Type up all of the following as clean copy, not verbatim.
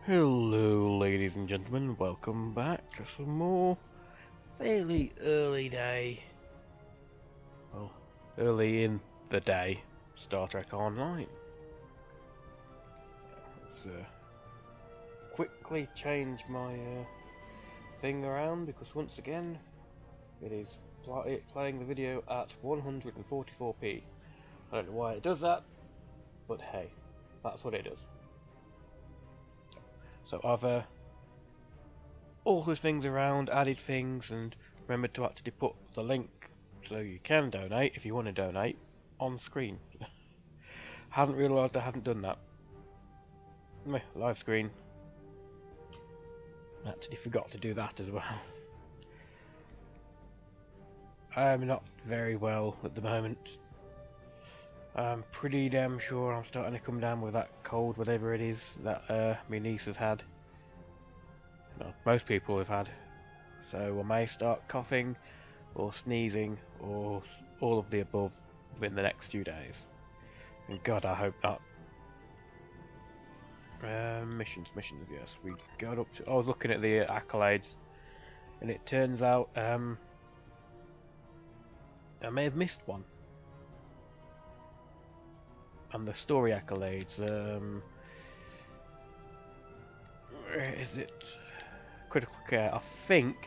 Hello ladies and gentlemen, welcome back to some more fairly early day, well, early in the day, Star Trek Online. Let's quickly change my thing around because once again it is playing the video at 144p. I don't know why it does that, but hey, that's what it does. So I've altered things around, added things, and remembered to actually put the link so you can donate if you want to donate on screen. Hadn't realised I hadn't done that. Live screen. Actually forgot to do that as well. I'm not very well at the moment. I'm pretty damn sure I'm starting to come down with that cold, whatever it is that my niece has had. No, most people have had. So I may start coughing or sneezing or all of the above within the next few days. And God, I hope not. Missions, yes. We got up to... I was looking at the accolades and it turns out I may have missed one. And the story accolades, where is it? Critical care. I think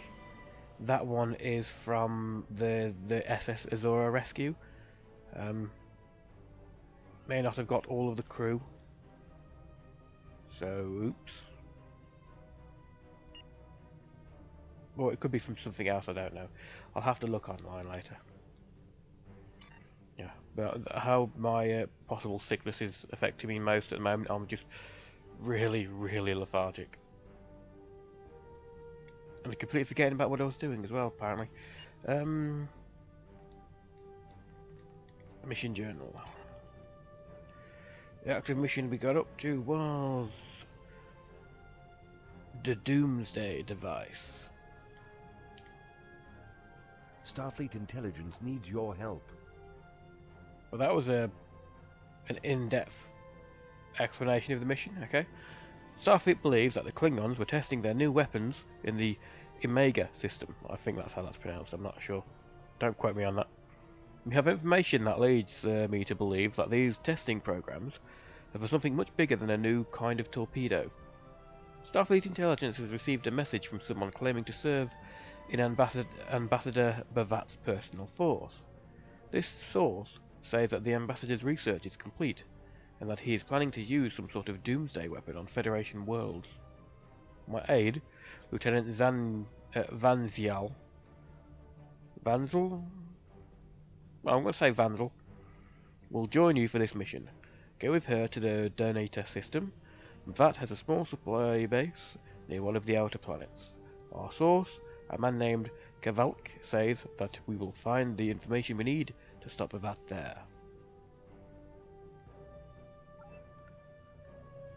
that one is from the SS Azora rescue. May not have got all of the crew. So, oops. Or it could be from something else, I don't know. I'll have to look online later. Yeah, but how my possible sickness is affecting me most at the moment, I'm just really lethargic. And completely forgetting about what I was doing as well, apparently. Mission journal. The active mission we got up to was the Doomsday device. Starfleet intelligence needs your help. Well, that was an in-depth explanation of the mission, okay? Starfleet believes that the Klingons were testing their new weapons in the Omega system. I think that's how that's pronounced, I'm not sure. Don't quote me on that. We have information that leads me to believe that these testing programs are for something much bigger than a new kind of torpedo. Starfleet intelligence has received a message from someone claiming to serve in Ambassador Bavat's personal force. This source says that the ambassador's research is complete, and that he is planning to use some sort of doomsday weapon on Federation worlds. My aide, Lieutenant Vanzel? Well, I'm going to say Vanzel, will join you for this mission. Go with her to the Donator system. That has a small supply base near one of the outer planets. Our source, a man named Kavalk, says that we will find the information we need to stop Vat there.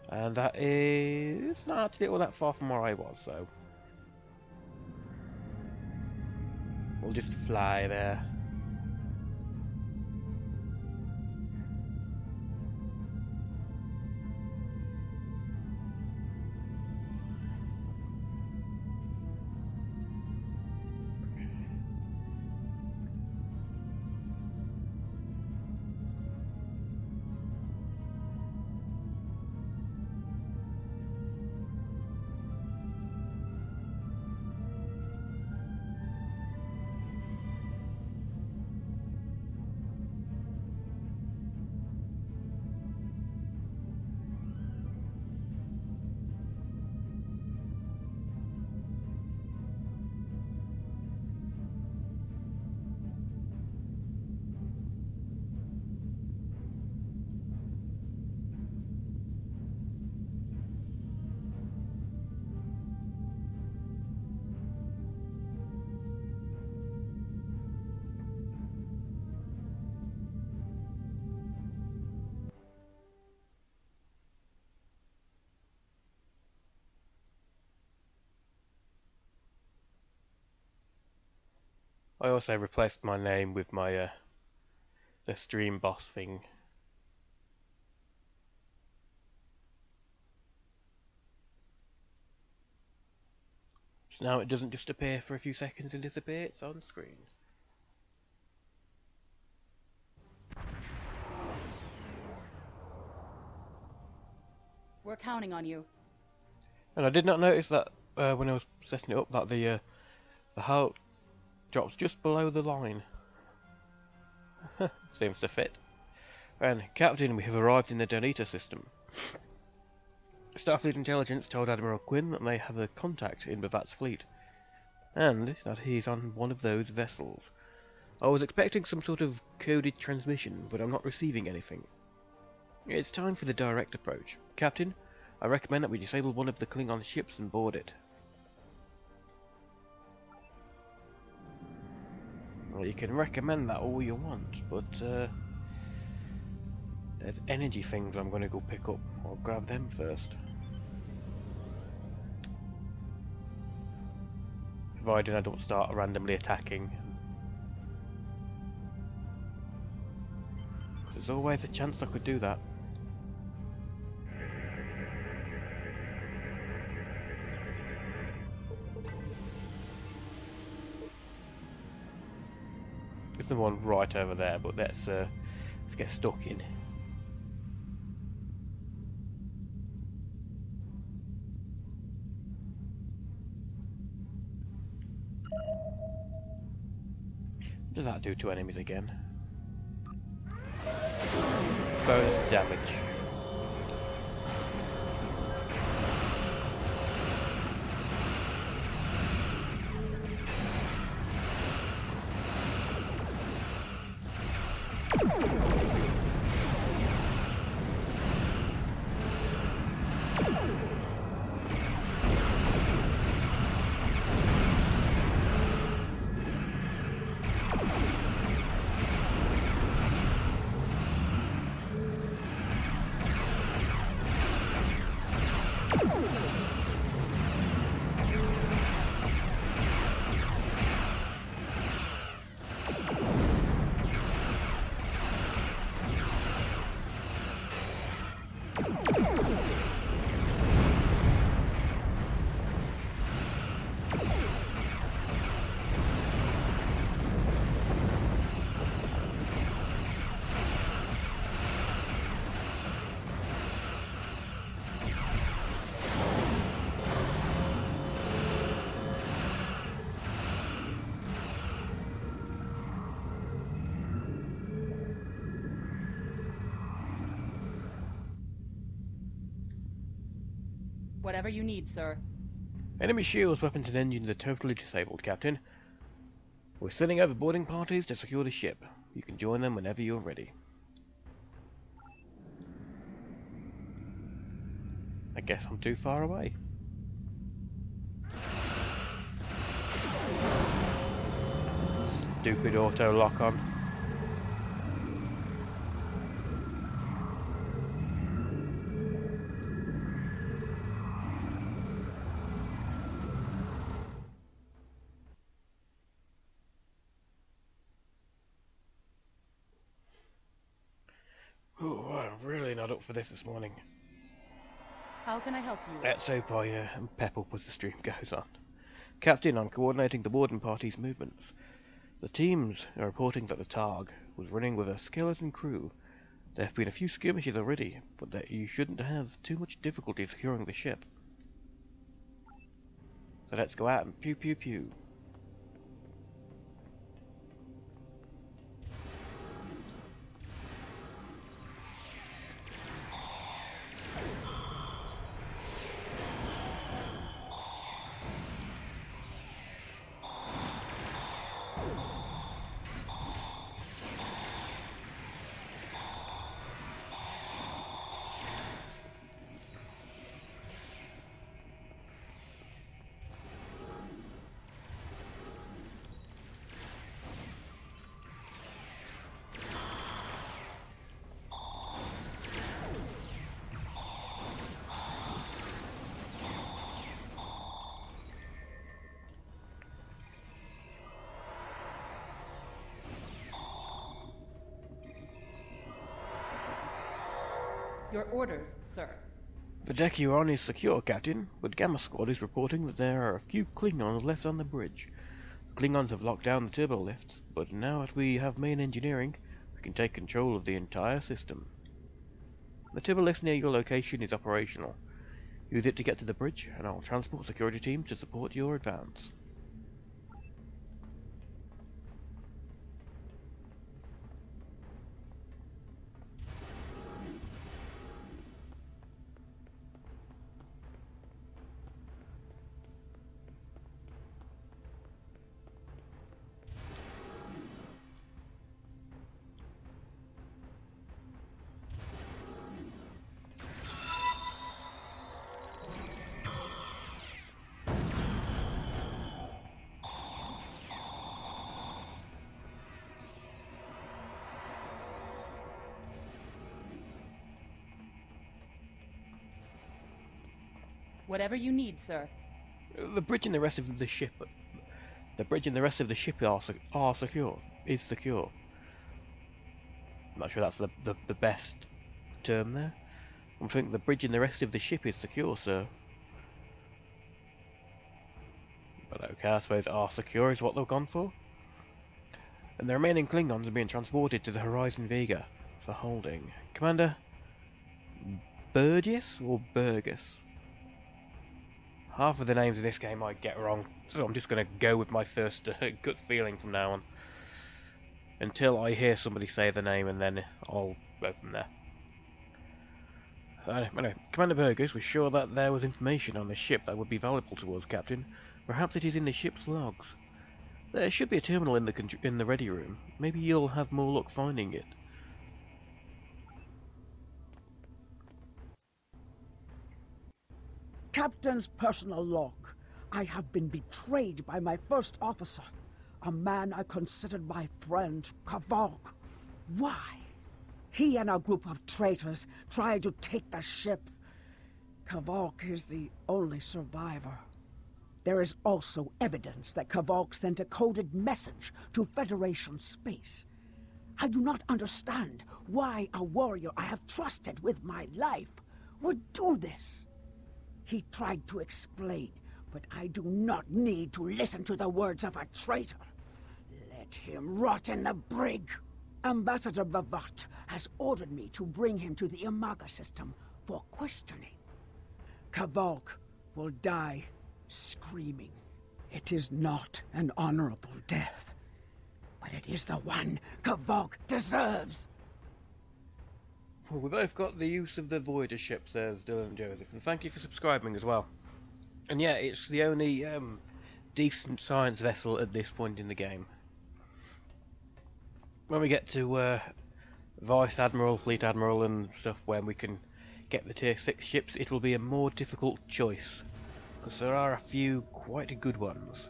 And that is not actually all that far from where I was, so we'll just fly there. I also replaced my name with my the stream boss thing. So now it doesn't just appear for a few seconds and disappear, it's on screen. We're counting on you. And I did not notice that when I was setting it up that the heart drops just below the line. Seems to fit. And Captain, we have arrived in the Donita system. Starfleet Intelligence told Admiral Quinn that they have a contact in Bavat's fleet, and that he's on one of those vessels. I was expecting some sort of coded transmission, but I'm not receiving anything. It's time for the direct approach. Captain, I recommend that we disable one of the Klingon ships and board it. Well, you can recommend that all you want, but there's energy things I'm going to go pick up. I'll grab them first. Providing I don't start randomly attacking. There's always a chance I could do that. There's the one right over there, but let's get stuck in. What does that do to enemies again? Bonus damage. Whatever you need, sir. Enemy shields, weapons and engines are totally disabled, Captain. We're sending over boarding parties to secure the ship. You can join them whenever you're ready. I guess I'm too far away. Stupid auto lock on. Oh, I'm really not up for this morning. How can I help you? Let's hope I pep up as the stream goes on. Captain, I'm coordinating the boarding party's movements. The teams are reporting that the Targ was running with a skeleton crew. There have been a few skirmishes already, but that you shouldn't have too much difficulty securing the ship. So let's go out and pew pew pew. Your orders, sir. The deck you're on is secure, Captain, but Gamma Squad is reporting that there are a few Klingons left on the bridge. The Klingons have locked down the turbo lifts, but now that we have main engineering, we can take control of the entire system. The turbo lift near your location is operational. Use it to get to the bridge, and I'll transport security teams to support your advance. Whatever you need, sir. The bridge and the rest of the ship are secure. Is secure. I'm not sure that's the best term there. I think the bridge and the rest of the ship is secure, sir. But okay, I suppose are secure is what they've gone for. And the remaining Klingons are being transported to the Horizon Vega for holding. Commander Burgess or Burgess? Half of the names of this game I get wrong, so I'm just going to go with my first gut feeling from now on. Until I hear somebody say the name, and then I'll go from there. Anyway, Commander Burgess was sure that there was information on the ship that would be valuable to us, Captain. Perhaps it is in the ship's logs. There should be a terminal in the ready room. Maybe you'll have more luck finding it. Captain's personal log. I have been betrayed by my first officer, a man I considered my friend, Kavok. Why? He and a group of traitors tried to take the ship. Kavok is the only survivor. There is also evidence that Kavok sent a coded message to Federation space. I do not understand why a warrior I have trusted with my life would do this. He tried to explain, but I do not need to listen to the words of a traitor. Let him rot in the brig. Ambassador Bavat has ordered me to bring him to the Imaga system for questioning. Kavok will die screaming. It is not an honorable death, but it is the one Kavok deserves. Well, we both got the use of the Voyager ship, says Dylan and Joseph, and thank you for subscribing as well. And yeah, it's the only decent science vessel at this point in the game. When we get to Vice Admiral, Fleet Admiral and stuff, when we can get the Tier 6 ships, it'll be a more difficult choice, because there are a few quite good ones.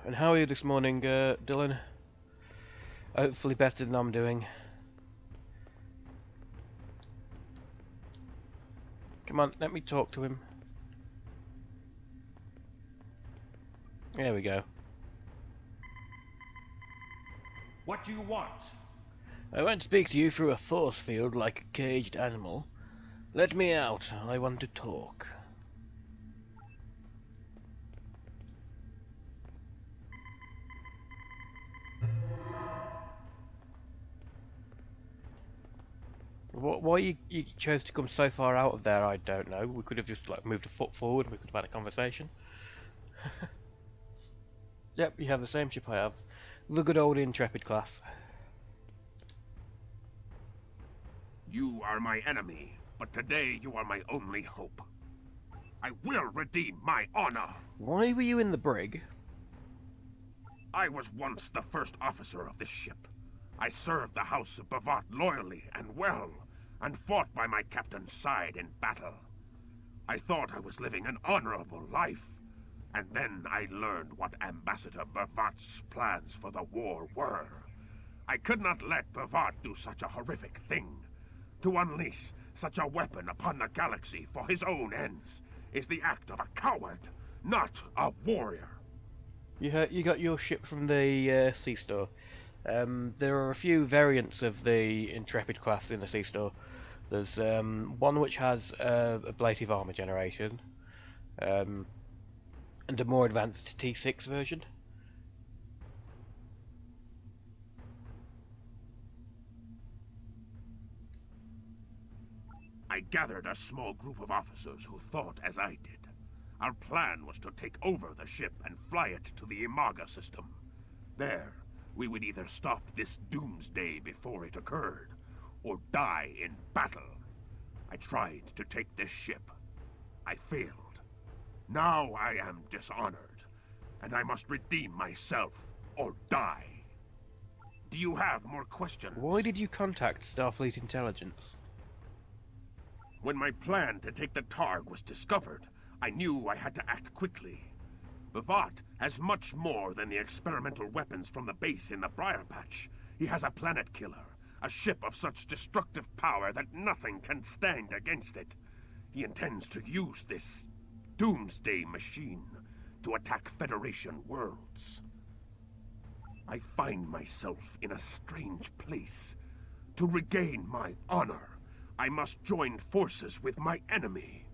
And how are you this morning, Dylan? Hopefully better than I'm doing. Come on, let me talk to him. There we go. What do you want? I won't speak to you through a force field like a caged animal. Let me out, I want to talk. Why you chose to come so far out of there, I don't know. We could have just like moved a foot forward and we could have had a conversation. Yep, you have the same ship I have. The good old Intrepid class. You are my enemy, but today you are my only hope. I will redeem my honor. Why were you in the brig? I was once the first officer of this ship. I served the House of Bavat loyally and well, and fought by my captain's side in battle. I thought I was living an honorable life, and then I learned what Ambassador Bavat's plans for the war were. I could not let Bavat do such a horrific thing. To unleash such a weapon upon the galaxy for his own ends is the act of a coward, not a warrior. You got your ship from the sea store. There are a few variants of the Intrepid class in the sea store. There's one which has ablative armor generation, and a more advanced T6 version. I gathered a small group of officers who thought as I did. Our plan was to take over the ship and fly it to the Imaga system. There, we would either stop this doomsday before it occurred, or die in battle. I tried to take this ship. I failed. Now I am dishonored, and I must redeem myself or die. Do you have more questions? Why did you contact Starfleet Intelligence? When my plan to take the Targ was discovered, I knew I had to act quickly. Bavat has much more than the experimental weapons from the base in the Briar Patch. He has a planet killer, a ship of such destructive power that nothing can stand against it. He intends to use this doomsday machine to attack Federation worlds. I find myself in a strange place. To regain my honor, I must join forces with my enemy.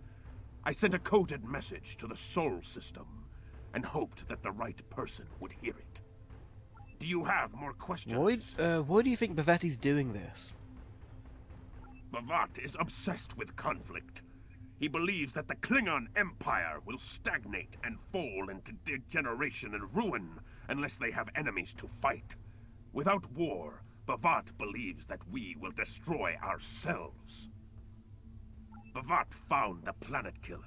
I sent a coded message to the Sol system and hoped that the right person would hear it. Do you have more questions? Why do you think Bavet is doing this? Bavat is obsessed with conflict. He believes that the Klingon Empire will stagnate and fall into degeneration and ruin unless they have enemies to fight. Without war, Bavat believes that we will destroy ourselves. Bavat found the planet killer,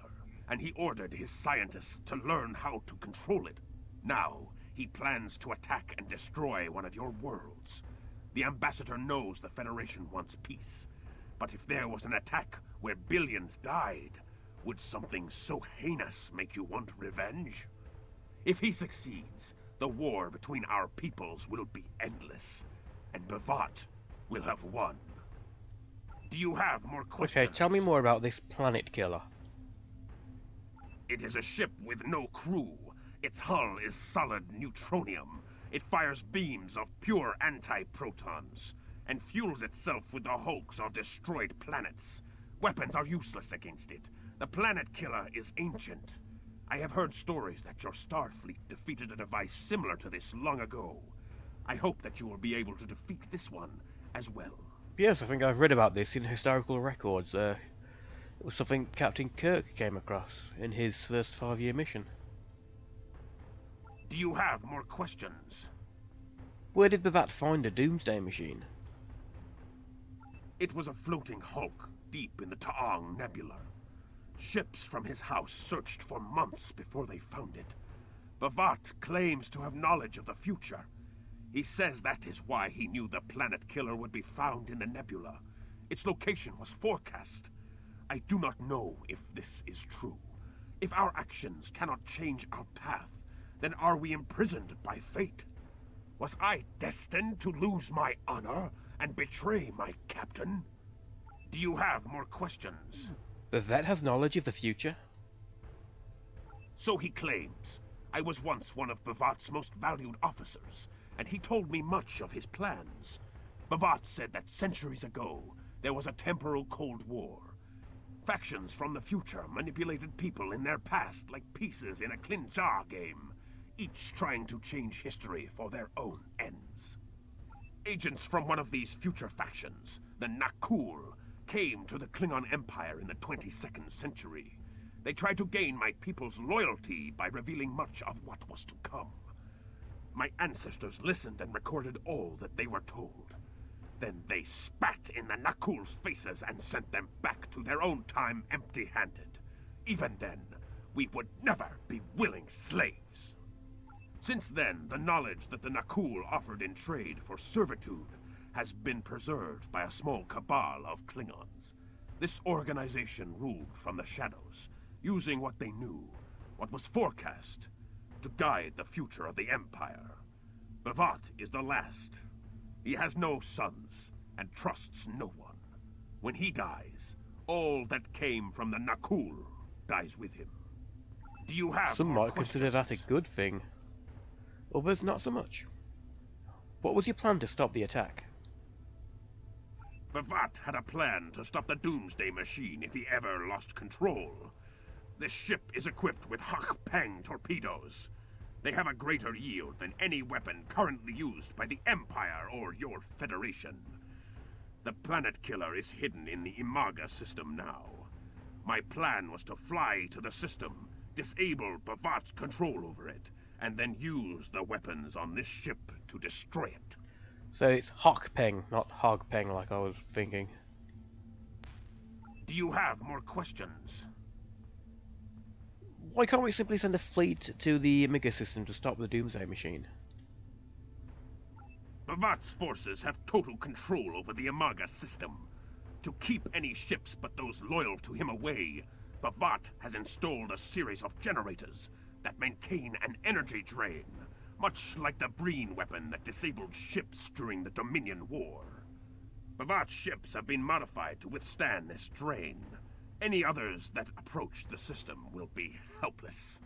and he ordered his scientists to learn how to control it. Now, he plans to attack and destroy one of your worlds. The Ambassador knows the Federation wants peace, but if there was an attack where billions died, would something so heinous make you want revenge? If he succeeds, the war between our peoples will be endless, and Bavat will have won. Do you have more questions? Okay, tell me more about this planet killer. It is a ship with no crew. Its hull is solid neutronium. It fires beams of pure anti-protons, and fuels itself with the hulks of destroyed planets. Weapons are useless against it. The planet killer is ancient. I have heard stories that your Starfleet defeated a device similar to this long ago. I hope that you will be able to defeat this one as well. Yes, I think I've read about this in historical records. It was something Captain Kirk came across in his first 5-year mission. Do you have more questions? Where did Bavat find a doomsday machine? It was a floating hulk deep in the Taong Nebula. Ships from his house searched for months before they found it. Bavat claims to have knowledge of the future. He says that is why he knew the planet killer would be found in the nebula. Its location was forecast. I do not know if this is true. If our actions cannot change our path, then are we imprisoned by fate? Was I destined to lose my honor and betray my captain? Do you have more questions? Bavet has knowledge of the future? So he claims. I was once one of Bavat's most valued officers, and he told me much of his plans. Bavat said that centuries ago, there was a temporal Cold War. Factions from the future manipulated people in their past like pieces in a Klingon game, each trying to change history for their own ends. Agents from one of these future factions, the Nakul, came to the Klingon Empire in the 22nd century. They tried to gain my people's loyalty by revealing much of what was to come. My ancestors listened and recorded all that they were told. Then they spat in the Nakul's faces and sent them back to their own time empty-handed. Even then, we would never be willing slaves. Since then, the knowledge that the Nakul offered in trade for servitude has been preserved by a small cabal of Klingons. This organization ruled from the shadows, using what they knew, what was forecast, to guide the future of the Empire. Bavat is the last. He has no sons, and trusts no one. When he dies, all that came from the Nakul dies with him. Do you have Some more might consider that a questions? good thing. others not so much. What was your plan to stop the attack? Bavat had a plan to stop the Doomsday Machine if he ever lost control. This ship is equipped with Hawk-Peng torpedoes. They have a greater yield than any weapon currently used by the Empire or your Federation. The planet killer is hidden in the Imaga system now. My plan was to fly to the system, disable Bavat's control over it, and then use the weapons on this ship to destroy it. So it's Hawk-Peng, not Hog-Peng like I was thinking. Do you have more questions? Why can't we simply send a fleet to the Omega system to stop the Doomsday Machine? Bavat's forces have total control over the Imaga system. To keep any ships but those loyal to him away, Bavat has installed a series of generators that maintain an energy drain, much like the Breen weapon that disabled ships during the Dominion War. Bavat's ships have been modified to withstand this drain. Any others that approach the system will be helpless.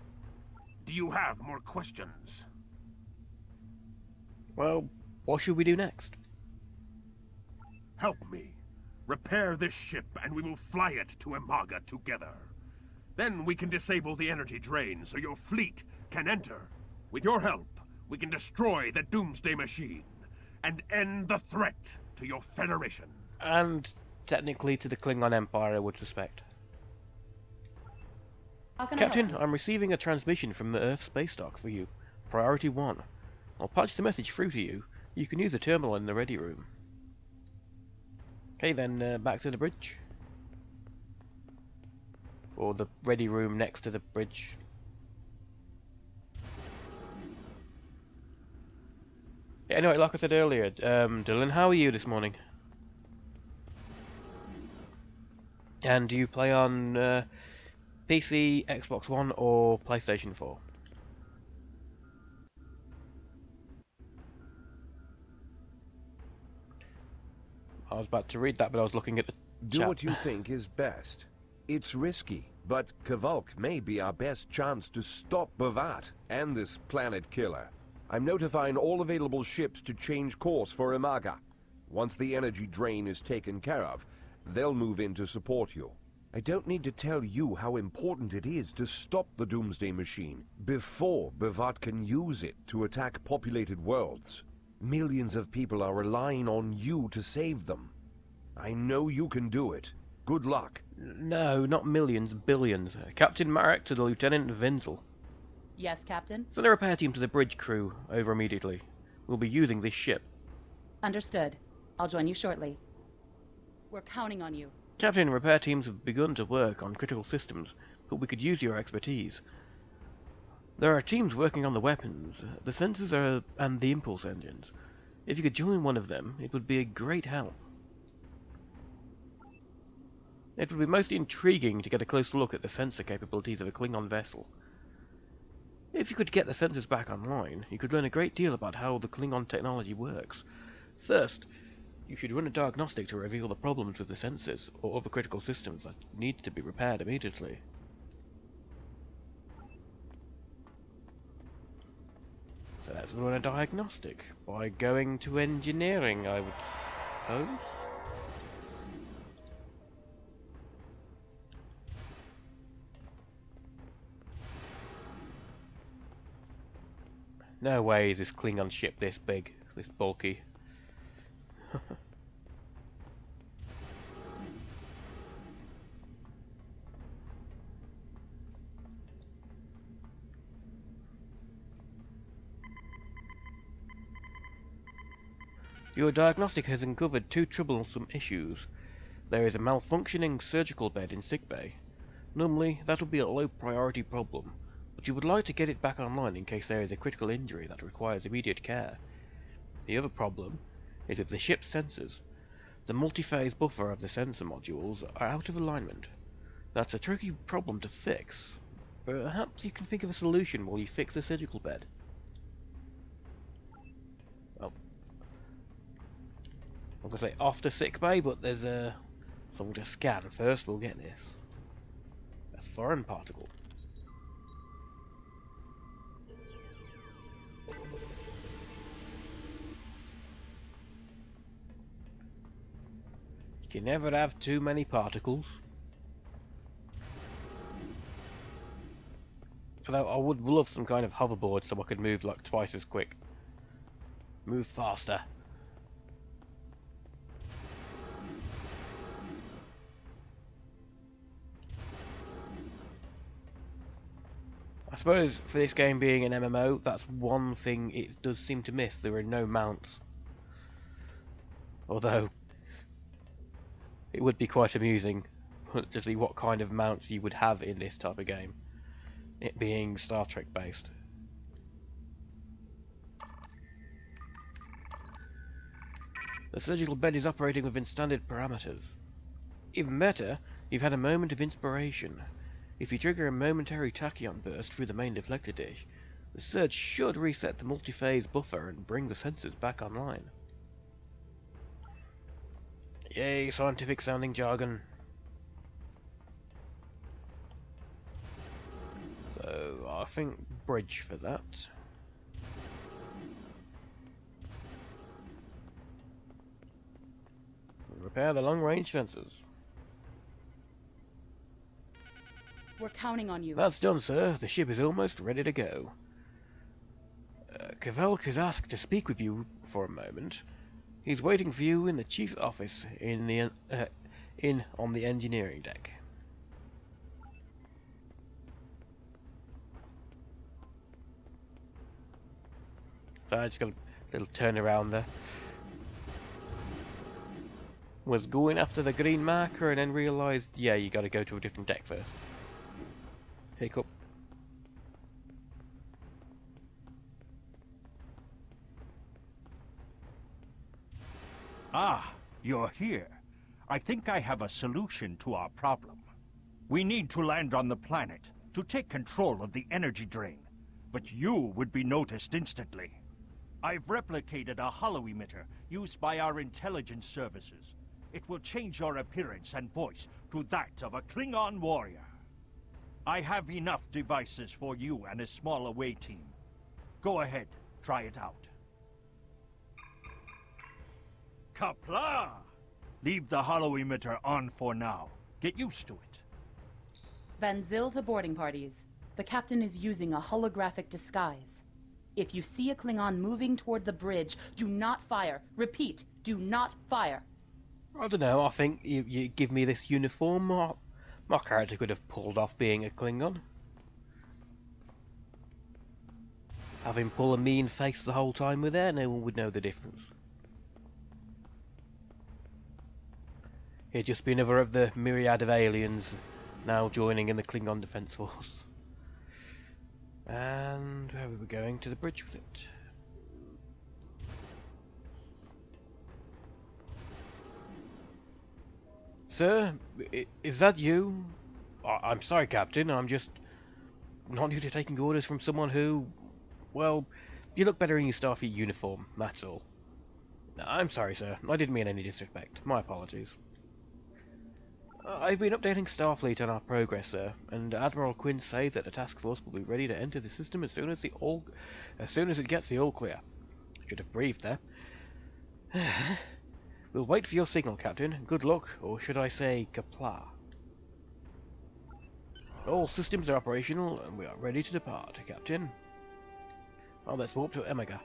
Do you have more questions? Well, what should we do next? Help me. Repair this ship and we will fly it to Imaga together. Then we can disable the energy drain so your fleet can enter. With your help, we can destroy the Doomsday Machine and end the threat to your Federation. And technically to the Klingon Empire, I would suspect. How can I help Captain, you? I'm receiving a transmission from the Earth space dock for you. Priority 1. I'll patch the message through to you. You can use the terminal in the ready room. Okay then, back to the bridge. Or the ready room next to the bridge. Yeah, anyway, like I said earlier, Dylan, how are you this morning? And do you play on PC, Xbox One, or PlayStation 4? I was about to read that, but I was looking at the Do chat. what you think is best. It's risky, but Kavok may be our best chance to stop Bavat and this planet killer. I'm notifying all available ships to change course for Imaga. Once the energy drain is taken care of, they'll move in to support you. I don't need to tell you how important it is to stop the Doomsday Machine before Bavat can use it to attack populated worlds. Millions of people are relying on you to save them. I know you can do it. Good luck. No, not millions, billions. Captain Marek to the Lieutenant Vinzel. Yes, Captain. Send a repair team to the bridge crew over immediately. We'll be using this ship. Understood. I'll join you shortly. We're counting on you. Captain, repair teams have begun to work on critical systems, but we could use your expertise. There are teams working on the weapons, the sensors and the impulse engines. If you could join one of them, it would be a great help. It would be most intriguing to get a close look at the sensor capabilities of a Klingon vessel. If you could get the sensors back online, you could learn a great deal about how the Klingon technology works. First, you should run a diagnostic to reveal the problems with the sensors or other critical systems that need to be repaired immediately. So let's run a diagnostic by going to engineering, I would suppose. No way is this Klingon ship this big, this bulky. Your diagnostic has uncovered two troublesome issues. There is a malfunctioning surgical bed in sickbay. Normally, that would be a low priority problem, but you would like to get it back online in case there is a critical injury that requires immediate care. The other problem is with the ship's sensors. The multi-phase buffer of the sensor modules are out of alignment. That's a tricky problem to fix. Perhaps you can think of a solution while you fix the surgical bed. Well, I'm going to say off to sickbay, but there's something to scan first. We'll get this. A foreign particle. can never have too many particles. Although I would love some kind of hoverboard so I could move like twice as quick. Move faster. I suppose for this game being an MMO, that's one thing it does seem to miss. There are no mounts. Although, it would be quite amusing to see what kind of mounts you would have in this type of game. It being Star Trek based. The surgical bed is operating within standard parameters. Even better, you've had a moment of inspiration. If you trigger a momentary tachyon burst through the main deflector dish, the surge should reset the multi-phase buffer and bring the sensors back online. Yay, scientific sounding jargon. So, I think bridge for that. Repair the long-range sensors. We're counting on you. That's done, sir. The ship is almost ready to go. Kvelk has asked to speak with you for a moment. He's waiting for you in the chief's office on the engineering deck. So I just got a little turn around there. Was going after the green marker and then realised, yeah, you got to go to a different deck first. Hiccup. Ah, you're here. I think I have a solution to our problem. We need to land on the planet to take control of the energy drain, but you would be noticed instantly. I've replicated a holo-emitter used by our intelligence services. It will change your appearance and voice to that of a Klingon warrior. I have enough devices for you and a small away team. Go ahead, try it out. Kapla! Leave the holo-emitter on for now. Get used to it. Van Zyl to boarding parties. The captain is using a holographic disguise. If you see a Klingon moving toward the bridge, do not fire. Repeat, do not fire. I don't know, I think you give me this uniform, my character could have pulled off being a Klingon. Have him pull a mean face the whole time with there, no one would know the difference. He'd just be another of the myriad of aliens now joining in the Klingon Defense Force. And where were we going? To the bridge with it. Sir, is that you? I'm sorry, Captain, I'm just not used to taking orders from someone who... Well, you look better in your Starfleet uniform, that's all. No, I'm sorry, sir. I didn't mean any disrespect. My apologies. I've been updating Starfleet on our progress, sir, and Admiral Quinn says that the task force will be ready to enter the system as soon as it gets the all clear. Should have breathed there. We'll wait for your signal, Captain. Good luck, or should I say, kapla. All systems are operational, and we are ready to depart, Captain. Oh, let's warp to Omega.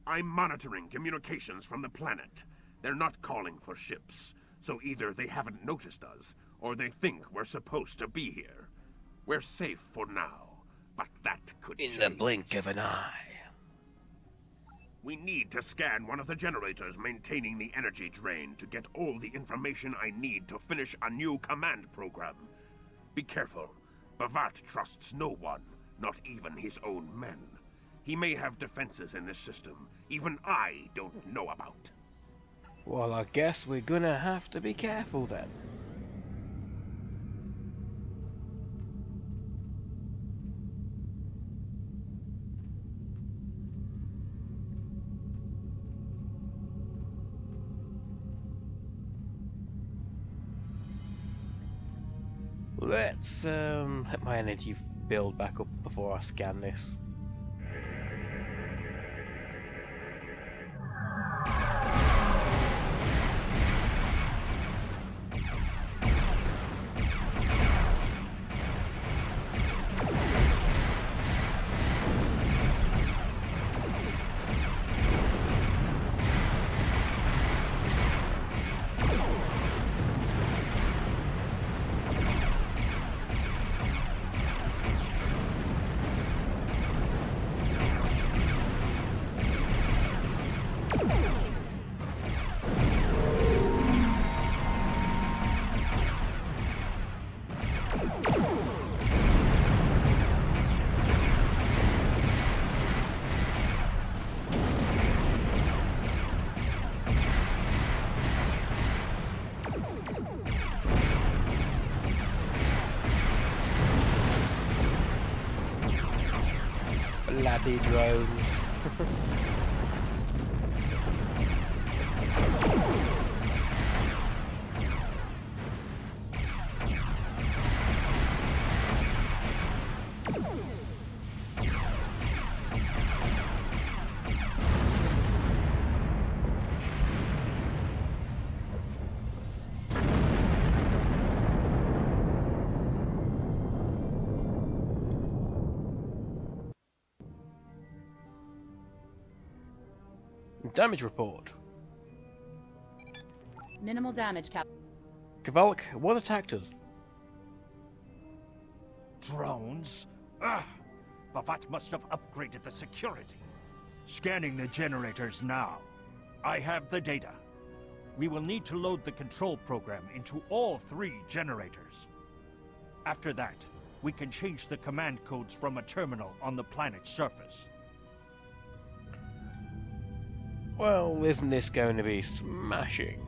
I'm monitoring communications from the planet. They're not calling for ships, so either they haven't noticed us, or they think we're supposed to be here. We're safe for now, but that could change. In the blink of an eye. We need to scan one of the generators maintaining the energy drain to get all the information I need to finish a new command program. Be careful. Bavat trusts no one, not even his own men. He may have defenses in this system even I don't know about. Well, I guess we're gonna have to be careful then. Let's let my energy build back up before I scan this. bloody drones. Damage report. Minimal damage, Captain. Kvalk, what attacked us? Drones? Ah! Bavat must have upgraded the security. Scanning the generators now. I have the data. We will need to load the control program into all 3 generators. After that, we can change the command codes from a terminal on the planet's surface. Well, isn't this going to be smashing?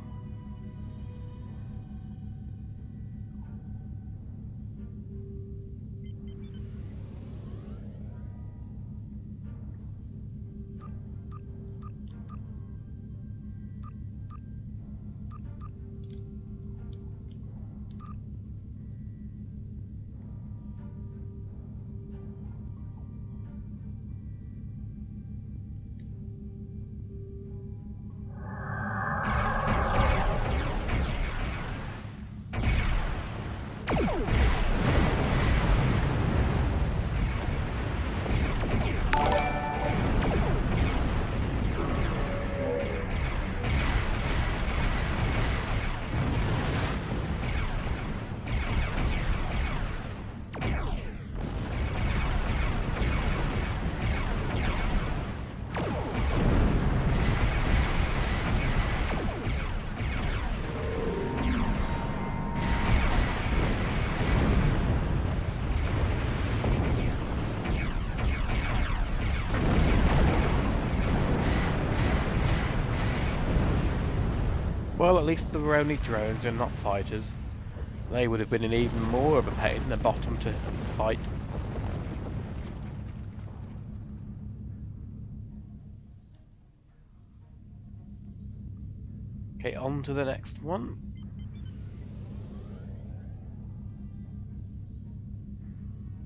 Well, at least they were only drones and not fighters. They would have been in even more of a pain in the bottom to fight. Okay, on to the next one.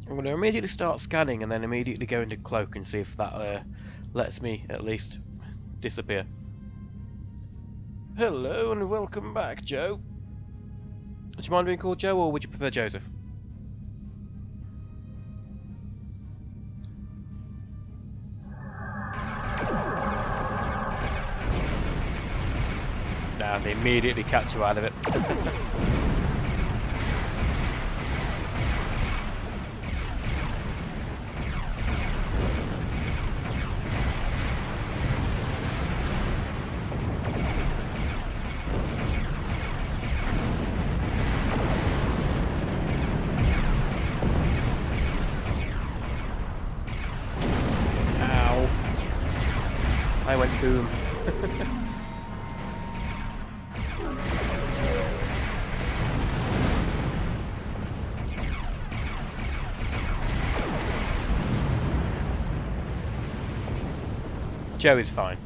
I'm going to immediately start scanning and then immediately go into cloak and see if that lets me at least disappear. Hello and welcome back, Joe. Do you mind being called Joe, or would you prefer Joseph? Nah, they immediately catch you out of it. I went boom. Joe is fine.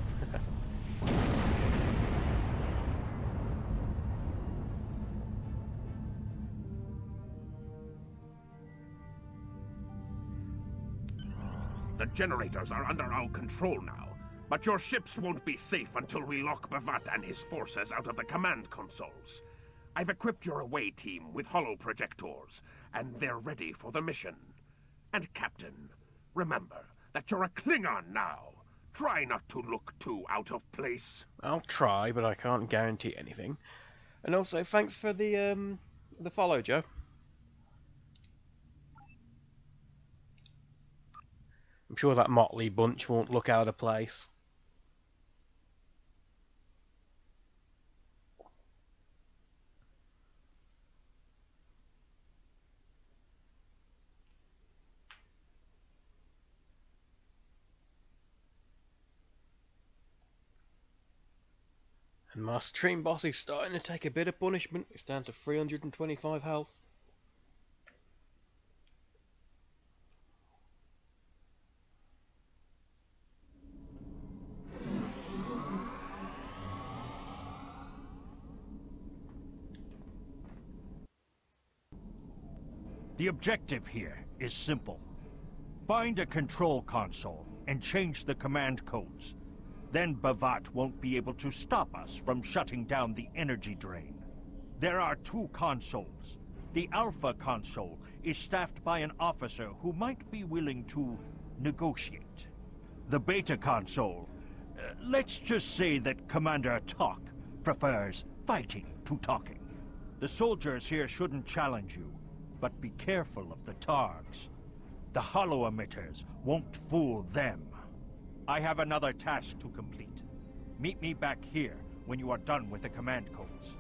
The generators are under our control now, but your ships won't be safe until we lock Bavat and his forces out of the command consoles. I've equipped your away team with holoprojectors, and they're ready for the mission. And Captain, remember that you're a Klingon now. Try not to look too out of place. I'll try, but I can't guarantee anything. And also, thanks for the follow, Joe. I'm sure that motley bunch won't look out of place. And my stream boss is starting to take a bit of punishment. It's down to 325 health. The objective here is simple. Find a control console and change the command codes. Then Bavat won't be able to stop us from shutting down the energy drain. There are 2 consoles. The Alpha console is staffed by an officer who might be willing to negotiate. The Beta console, let's just say that Commander Talk prefers fighting to talking. The soldiers here shouldn't challenge you, but be careful of the Targs. The holo emitters won't fool them. I have another task to complete. Meet me back here when you are done with the command codes.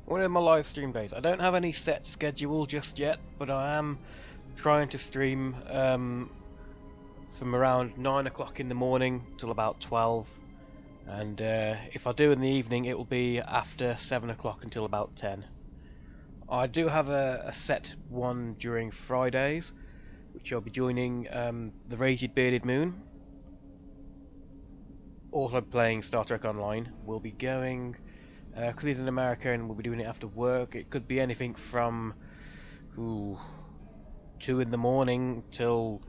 One of my live stream days. I don't have any set schedule just yet, but I am trying to stream from around 9 o'clock in the morning till about 12. And if I do in the evening, it will be after 7 o'clock until about 10. I do have a set one during Fridays, which I'll be joining the Rated Bearded Moon. Also playing Star Trek Online. We'll be going, because he's in America and we'll be doing it after work. It could be anything from 2 in the morning till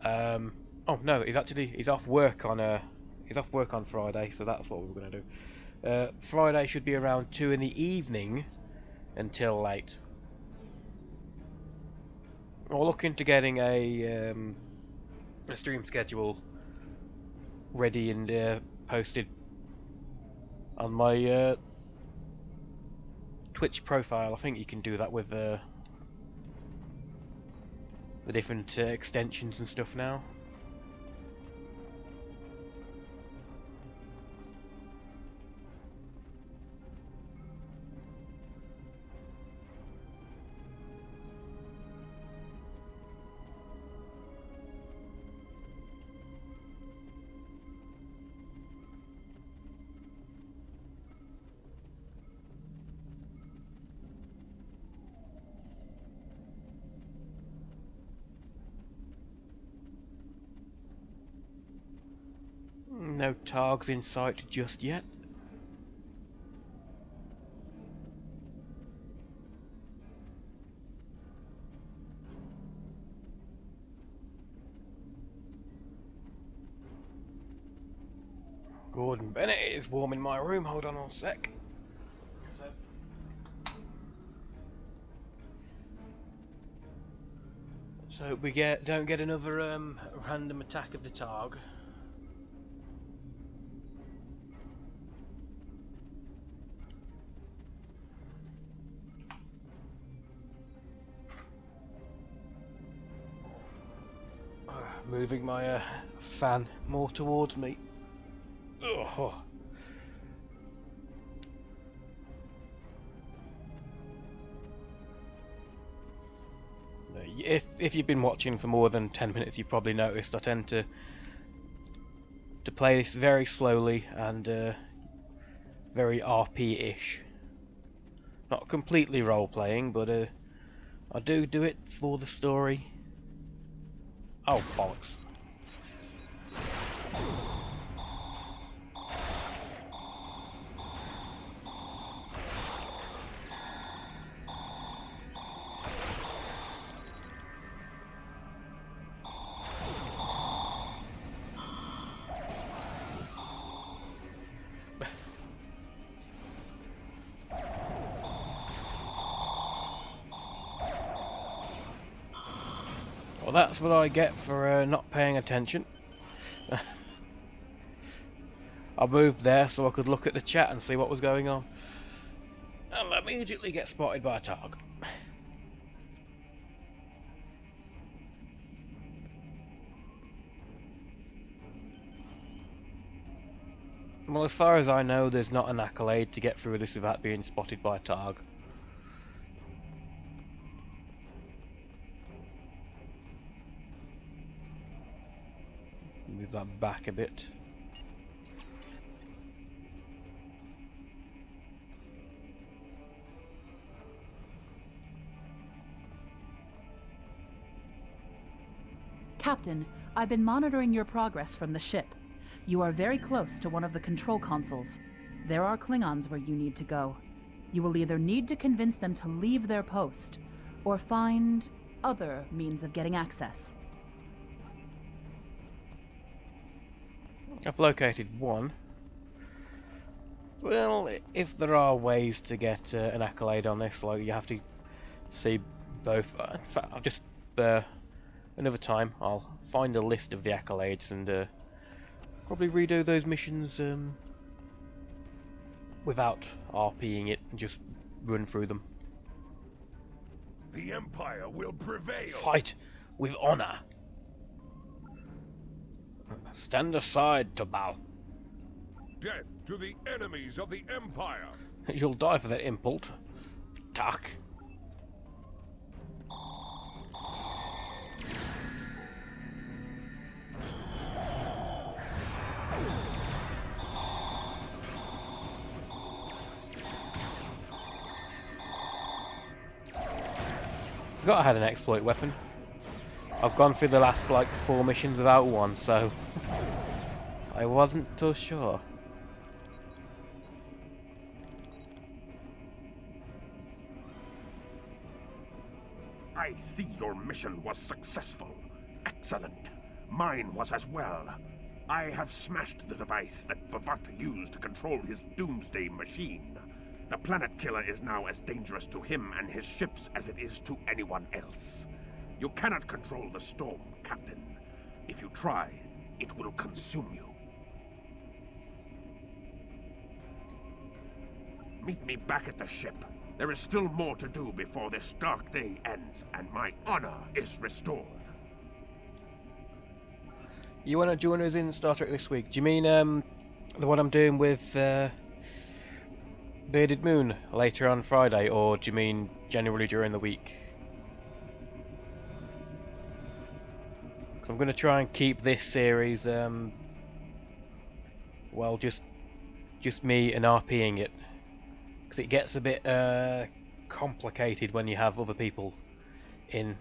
oh no, he's off work on Friday, so that's what we're going to do. Friday should be around 2 in the evening until late. We'll look into getting a stream schedule ready and posted on my Twitch profile. I think you can do that with the different extensions and stuff now. No targs in sight just yet. Gordon Bennett is warm in my room. Hold on a sec. So we don't get another random attack of the Targ. Moving my fan more towards me. Ugh. If you've been watching for more than 10 minutes, you've probably noticed I tend to play this very slowly and very RP-ish. Not completely role-playing, but I do it for the story. Oh, bollocks. Well, that's what I get for not paying attention. I moved there so I could look at the chat and see what was going on. And I immediately get spotted by a Targ. Well, as far as I know, there's not an accolade to get through this without being spotted by a Targ. Move that back a bit. Captain, I've been monitoring your progress from the ship. You are very close to one of the control consoles. There are Klingons where you need to go. You will either need to convince them to leave their post, or find other means of getting access. I've located one. Well, if there are ways to get an accolade on this, like you have to see both. In fact, I'll just another time I'll find a list of the accolades and probably redo those missions without RPing it and just run through them. The Empire will prevail! Fight with honor. Stand aside, Tobal. Death to the enemies of the Empire! You'll die for that impult. Duck. Forgot I had an exploit weapon. I've gone through the last like 4 missions without one, so I wasn't too sure. I see your mission was successful. Excellent. Mine was as well. I have smashed the device that Bavat used to control his doomsday machine. The planet killer is now as dangerous to him and his ships as it is to anyone else. You cannot control the storm, Captain. If you try, it will consume you. Meet me back at the ship. There is still more to do before this dark day ends, and my honor is restored. You want to join us in Star Trek this week? Do you mean the one I'm doing with Bearded Moon later on Friday, or do you mean generally during the week? I'm going to try and keep this series, well, just me and RPing it, because it gets a bit complicated when you have other people in.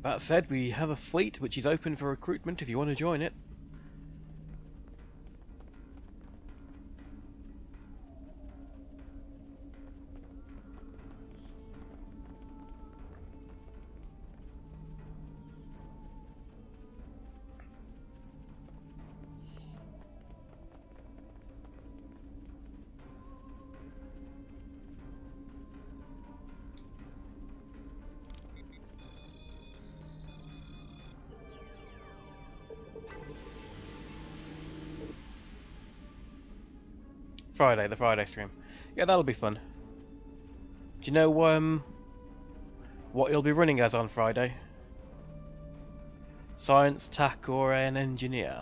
That said, we have a fleet which is open for recruitment if you want to join it. Friday, the Friday stream. Yeah, that'll be fun. Do you know what you'll be running as on Friday? Science, tech, or an engineer?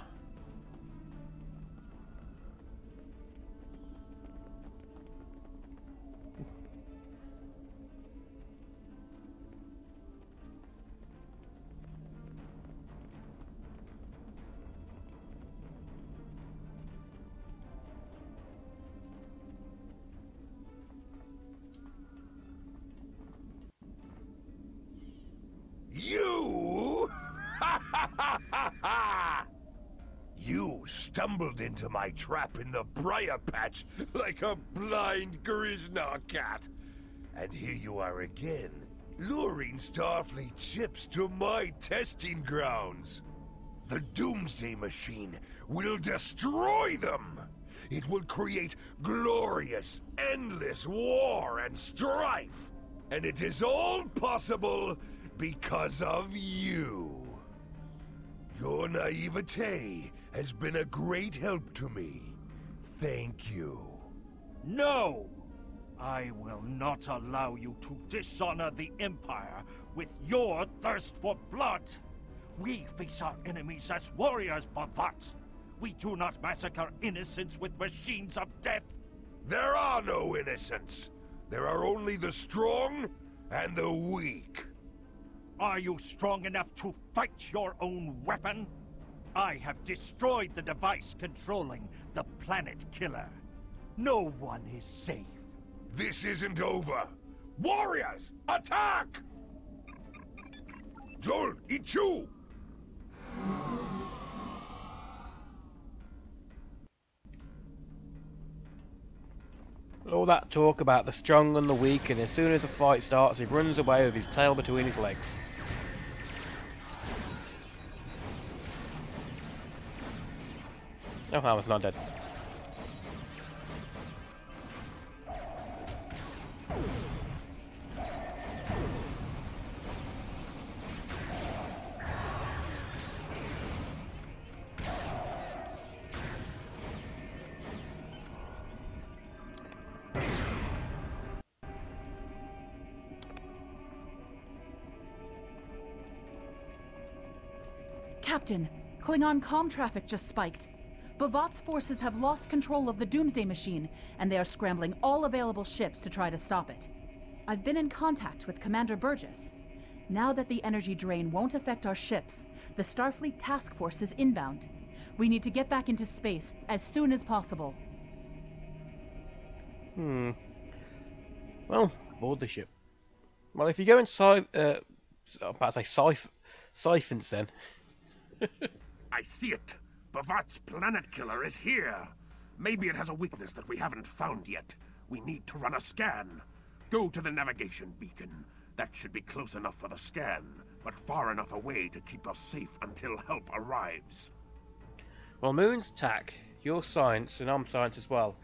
You? You stumbled into my trap in the briar patch like a blind Grishna cat. And here you are again, luring Starfleet ships to my testing grounds. The Doomsday Machine will destroy them. It will create glorious, endless war and strife. And it is all possible because of you. Your naivete has been a great help to me. Thank you. No! I will not allow you to dishonor the Empire with your thirst for blood. We face our enemies as warriors, Bavat. We do not massacre innocents with machines of death. There are no innocents. There are only the strong and the weak. Are you strong enough to fight your own weapon? I have destroyed the device controlling the planet killer. No one is safe. This isn't over. Warriors, attack! Joel, it's you! All that talk about the strong and the weak, and as soon as the fight starts, he runs away with his tail between his legs. Oh, Hammer's not dead. Captain, Klingon comm traffic just spiked. Bavat's forces have lost control of the Doomsday Machine, and they are scrambling all available ships to try to stop it. I've been in contact with Commander Burgess. Now that the energy drain won't affect our ships, the Starfleet task force is inbound. We need to get back into space as soon as possible. Well, board the ship. Well, if you go inside, I'm about to say siphons then. I see it. Bavat's planet killer is here. Maybe it has a weakness that we haven't found yet. We need to run a scan. Go to the navigation beacon. That should be close enough for the scan, but far enough away to keep us safe until help arrives. Well, Moon's tack, your science, and I'm science as well.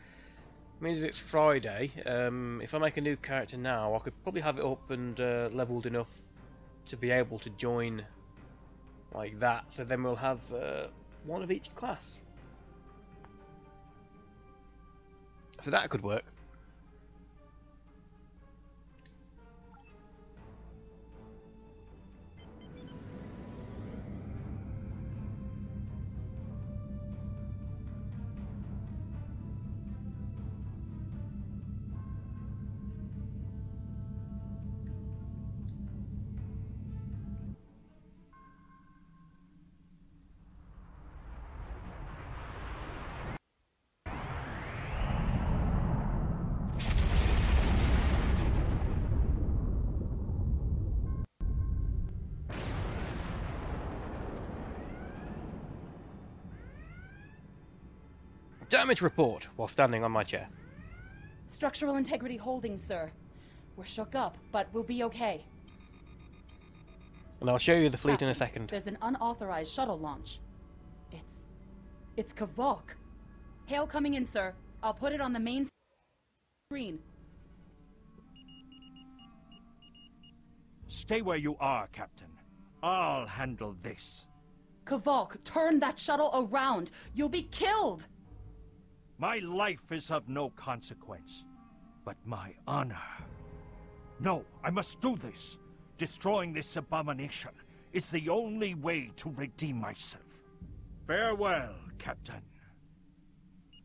Means it's Friday. If I make a new character now, I could probably have it up and leveled enough to be able to join like that. So then we'll have one of each class. So that could work. Damage report while standing on my chair. Structural integrity holding, sir. We're shook up, but we'll be okay. And I'll show you the fleet Captain, in a second. There's an unauthorized shuttle launch. It's Kavok. Hail coming in, sir. I'll put it on the main screen. Stay where you are, Captain. I'll handle this. Kavok, turn that shuttle around. You'll be killed! My life is of no consequence, but my honor. No, I must do this. Destroying this abomination is the only way to redeem myself. Farewell, Captain.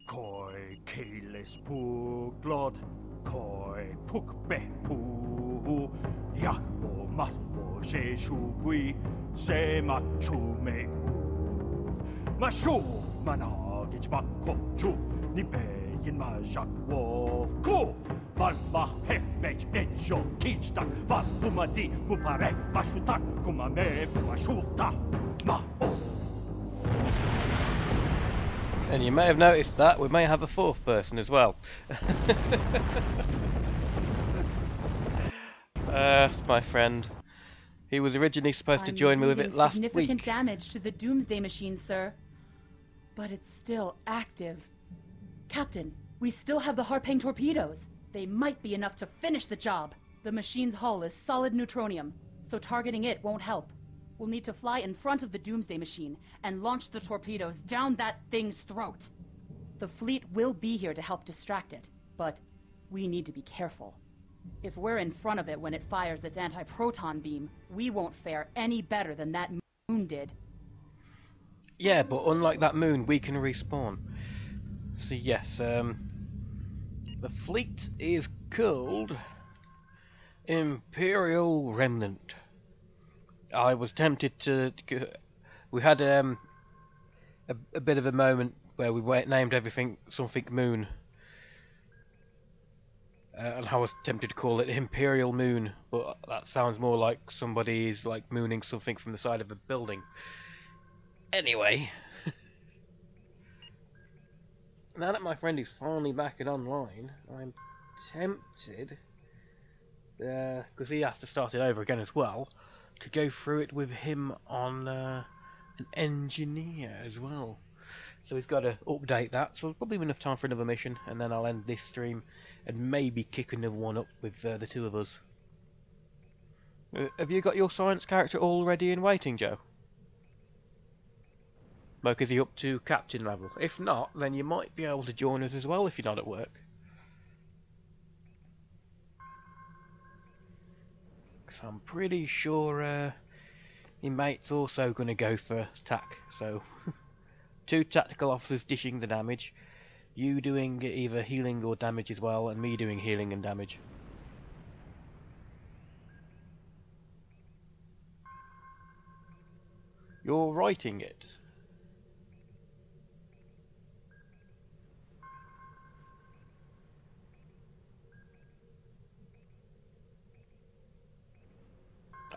Koi keles puglod, koi pukbe pu, yakbo matbo jeshuvui, se machume uv. Mashuv managich makochu, nibeyin majakwo ku. Valma hefej ejo kijtak, valbumadi vupare mashutak, kumame vumashuta ma o. And you may have noticed that we may have a fourth person as well. That's my friend. He was originally supposed to join me with it last week. Significant damage to the Doomsday Machine, sir. But it's still active. Captain, we still have the Harpang torpedoes. They might be enough to finish the job. The machine's hull is solid neutronium, so targeting it won't help. We'll need to fly in front of the Doomsday Machine and launch the torpedoes down that thing's throat. The fleet will be here to help distract it, but we need to be careful. If we're in front of it when it fires its anti-proton beam, we won't fare any better than that moon did. Yeah, but unlike that moon, we can respawn. So yes, the fleet is called Imperial Remnant. I was tempted to. We had a bit of a moment where we named everything something moon, And I was tempted to call it Imperial Moon, but that sounds more like somebody is like mooning something from the side of a building. Anyway, now that my friend is finally back and online, I'm tempted, because he has to start it over again as well, to go through it with him on an engineer as well. So he's got to update that, so probably enough time for another mission, and then I'll end this stream and maybe kick another one up with the two of us. Have you got your science character all ready and waiting, Joe? Like, is he up to captain level? If not, then you might be able to join us as well if you're not at work. Because I'm pretty sure your mate's also going to go for TAC, so... 2 tactical officers dishing the damage, you doing either healing or damage as well, and me doing healing and damage. You're writing it.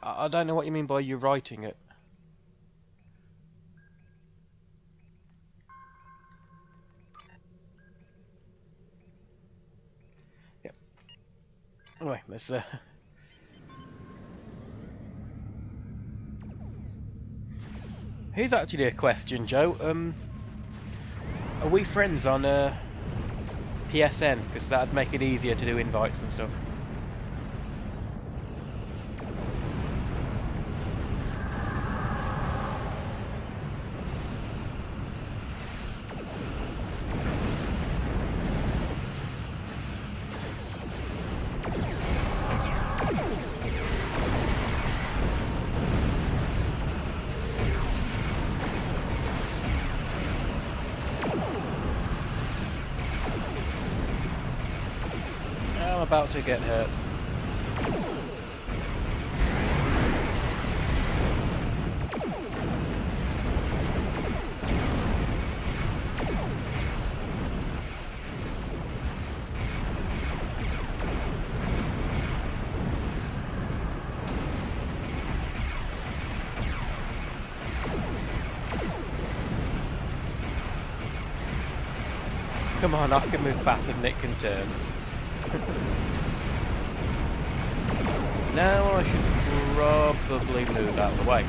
I don't know what you mean by you writing it. Yep. Anyway, let's Here's actually a question, Joe. Are we friends on PSN? Because that'd make it easier to do invites and stuff. I'm about to get hurt. Come on, I can move faster than it can turn. Now I should probably move out of the way.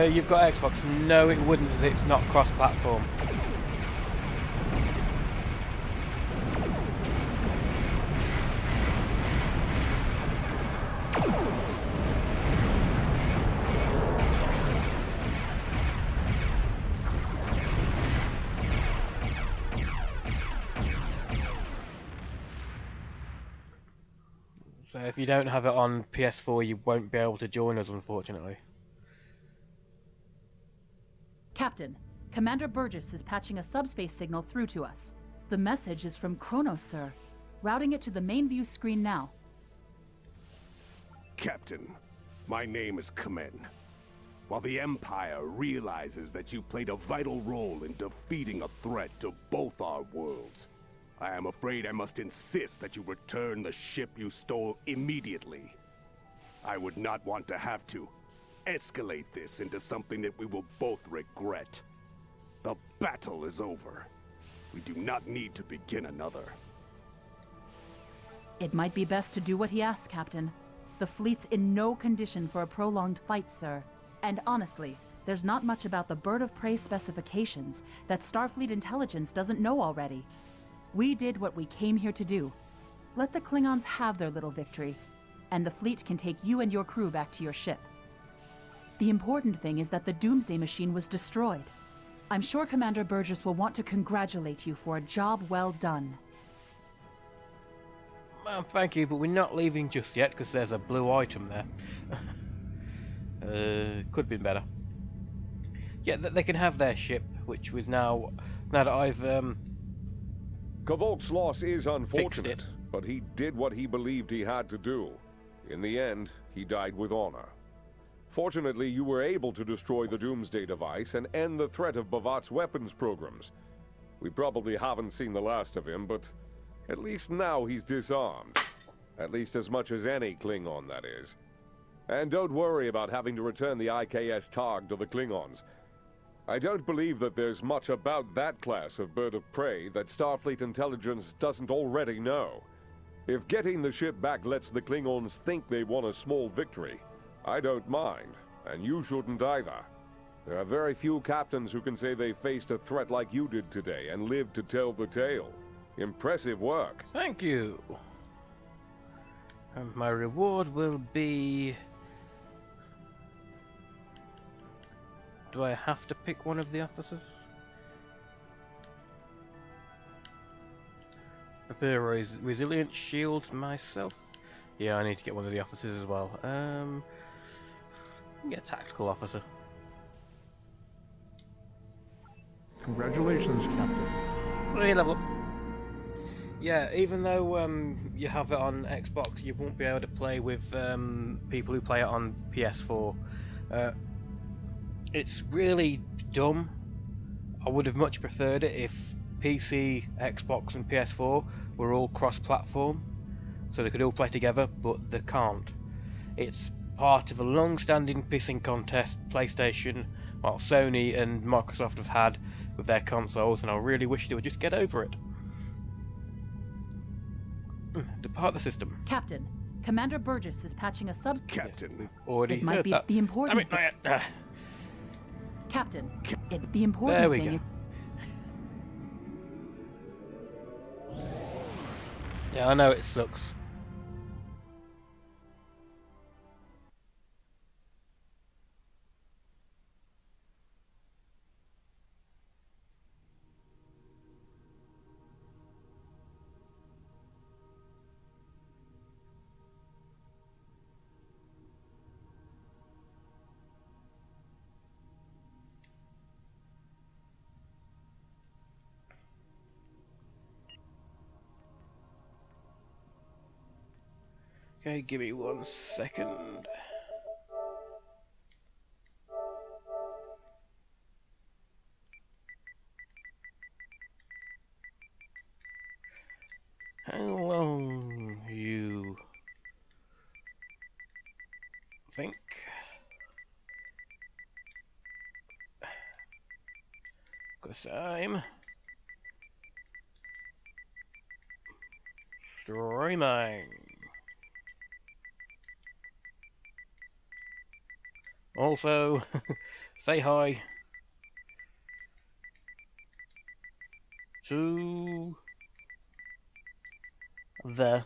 You've got Xbox. No, it wouldn't. It's not cross-platform. So if you don't have it on PS4, you won't be able to join us, unfortunately. Captain, Commander Burgess is patching a subspace signal through to us. The message is from Kronos, sir. Routing it to the main view screen now. Captain, my name is Kamen. While the Empire realizes that you played a vital role in defeating a threat to both our worlds, I am afraid I must insist that you return the ship you stole immediately. I would not want to have to escalate this into something that we will both regret. The battle is over. We do not need to begin another. It might be best to do what he asks, Captain. The fleet's in no condition for a prolonged fight, sir. And honestly, there's not much about the Bird of Prey specifications that Starfleet intelligence doesn't know already. We did what we came here to do. Let the Klingons have their little victory, and the fleet can take you and your crew back to your ship. The important thing is that the Doomsday Machine was destroyed. I'm sure Commander Burgess will want to congratulate you for a job well done. Well, thank you, but we're not leaving just yet because there's a blue item there. Could have been better. Yeah, they can have their ship, which was now that I've Kavok's loss is unfortunate, it. but he did what he believed he had to do. In the end, he died with honor. Fortunately, you were able to destroy the Doomsday device and end the threat of Bavat's weapons programs. We probably haven't seen the last of him, but at least now he's disarmed. At least as much as any Klingon, that is. And don't worry about having to return the IKS Targ to the Klingons. I don't believe that there's much about that class of bird of prey that Starfleet intelligence doesn't already know. If getting the ship back lets the Klingons think they won a small victory, I don't mind, and you shouldn't either. There are very few captains who can say they faced a threat like you did today and lived to tell the tale. Impressive work. Thank you. And my reward will be... Do I have to pick one of the officers? Prepare resilient shields myself. Yeah, I need to get one of the officers as well. Get a tactical officer. Congratulations, Captain. Hey, level up. Yeah, even though you have it on Xbox, you won't be able to play with people who play it on PS4. It's really dumb. I would have much preferred it if PC, Xbox and PS4 were all cross-platform, so they could all play together, but they can't. It's part of a long-standing pissing contest PlayStation, well, Sony and Microsoft have had with their consoles, and I really wish they would just get over it. Depart the system. Captain, Commander Burgess is patching a sub... Captain. Already It might heard be that. the important Damn it, not yet. Captain, the important There we thing go. is... Yeah, I know it sucks. Okay, give me 1 second. How long you think? Cause I'm streaming. Also, say hi to the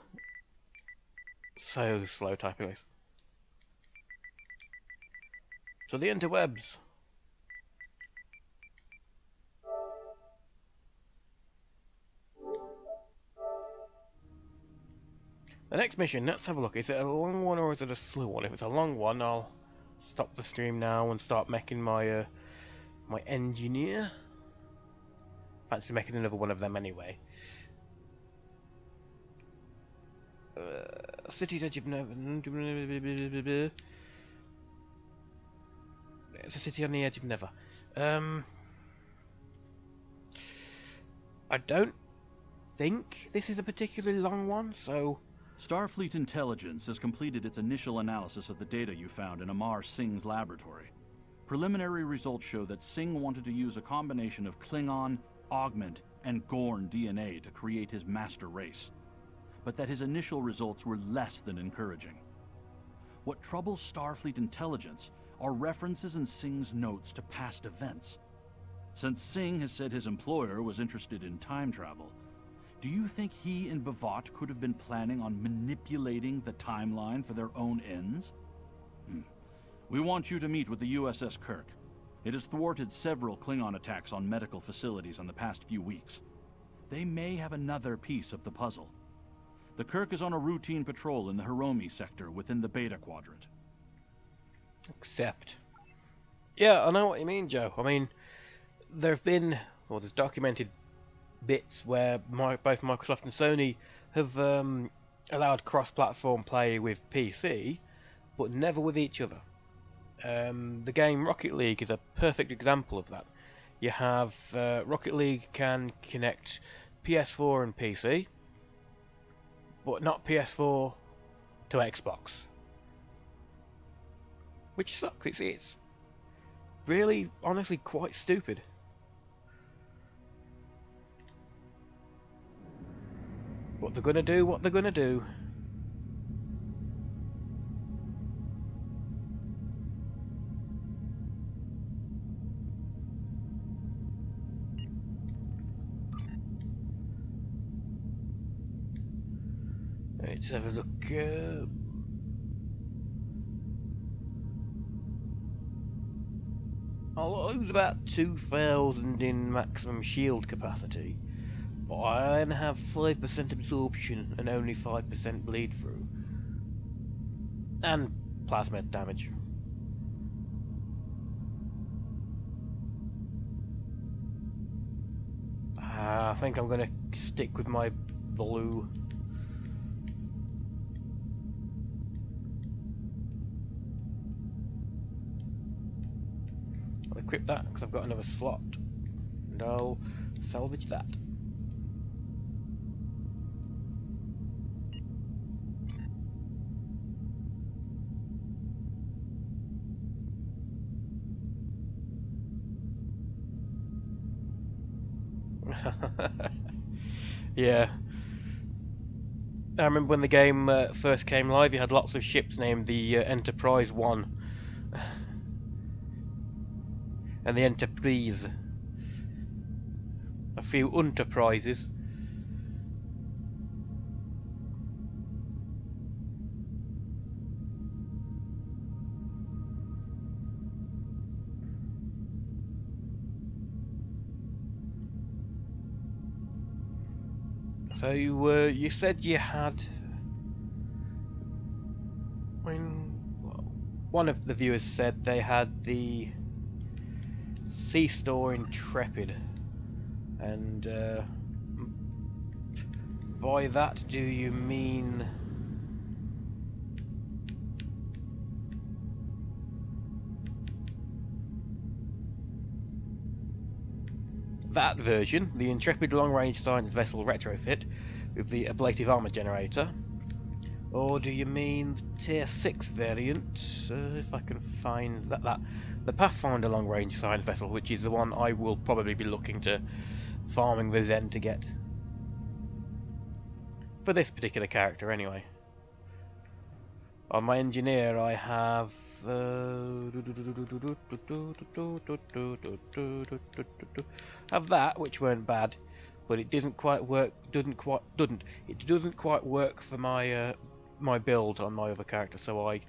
so slow typing this. To the interwebs. The next mission, let's have a look. Is it a long one or is it a slow one? If it's a long one, I'll stop the stream now and start making my my engineer. Fancy making another one of them anyway. City that you've never... It's a city on the edge of never. I don't think this is a particularly long one, so... Starfleet Intelligence has completed its initial analysis of the data you found in Amar Singh's laboratory. Preliminary results show that Singh wanted to use a combination of Klingon, Augment, and Gorn DNA to create his master race, but that his initial results were less than encouraging. What troubles Starfleet Intelligence are references in Singh's notes to past events. Since Singh has said his employer was interested in time travel, do you think he and Bavat could have been planning on manipulating the timeline for their own ends? We want you to meet with the USS Kirk. It has thwarted several Klingon attacks on medical facilities in the past few weeks. They may have another piece of the puzzle. The Kirk is on a routine patrol in the Hiromi sector within the Beta Quadrant. Except, yeah, I know what you mean, Joe. I mean, there have been, or there's documented bits where both Microsoft and Sony have allowed cross-platform play with PC, but never with each other. The game Rocket League is a perfect example of that. You have Rocket League can connect PS4 and PC, but not PS4 to Xbox, which sucks. It's really, honestly, quite stupid. What they're gonna do, what they're gonna do. Let's have a look. I'll lose about 2,000 in maximum shield capacity, but I only have 5% absorption and only 5% bleed through. And plasma damage. I think I'm gonna stick with my blue. I'll equip that because I've got another slot, and I'll salvage that. Yeah. I remember when the game first came live, you had lots of ships named the Enterprise 1 and the Enterprise. A few Enterprises. So you said you had. One of the viewers said they had the Sea Store Intrepid, and by that do you mean that version, the Intrepid long-range science vessel retrofit with the ablative armor generator? Or do you mean tier 6 variant, if I can find that the Pathfinder long-range science vessel, which is the one I will probably be looking to farming the Zen to get. For this particular character anyway. On my engineer I have that, which weren't bad, but it doesn't quite work. It doesn't quite work for my my build on my other character. So I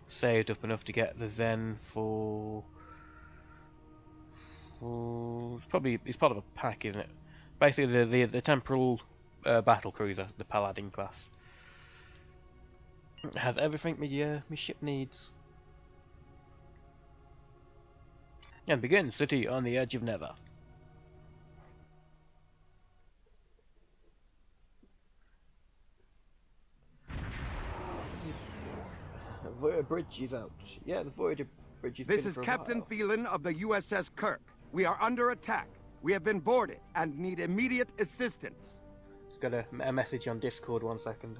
saved up enough to get the Zen for. It's part of a pack, isn't it? Basically, the temporal battle cruiser, the Paladin class. It has everything my ship needs. And begin city on the edge of Never. Voyager bridge is out. Yeah, the Voyager bridge is. This is Captain Thielen of the USS Kirk. We are under attack. We have been boarded and need immediate assistance. Just got a message on Discord. 1 second.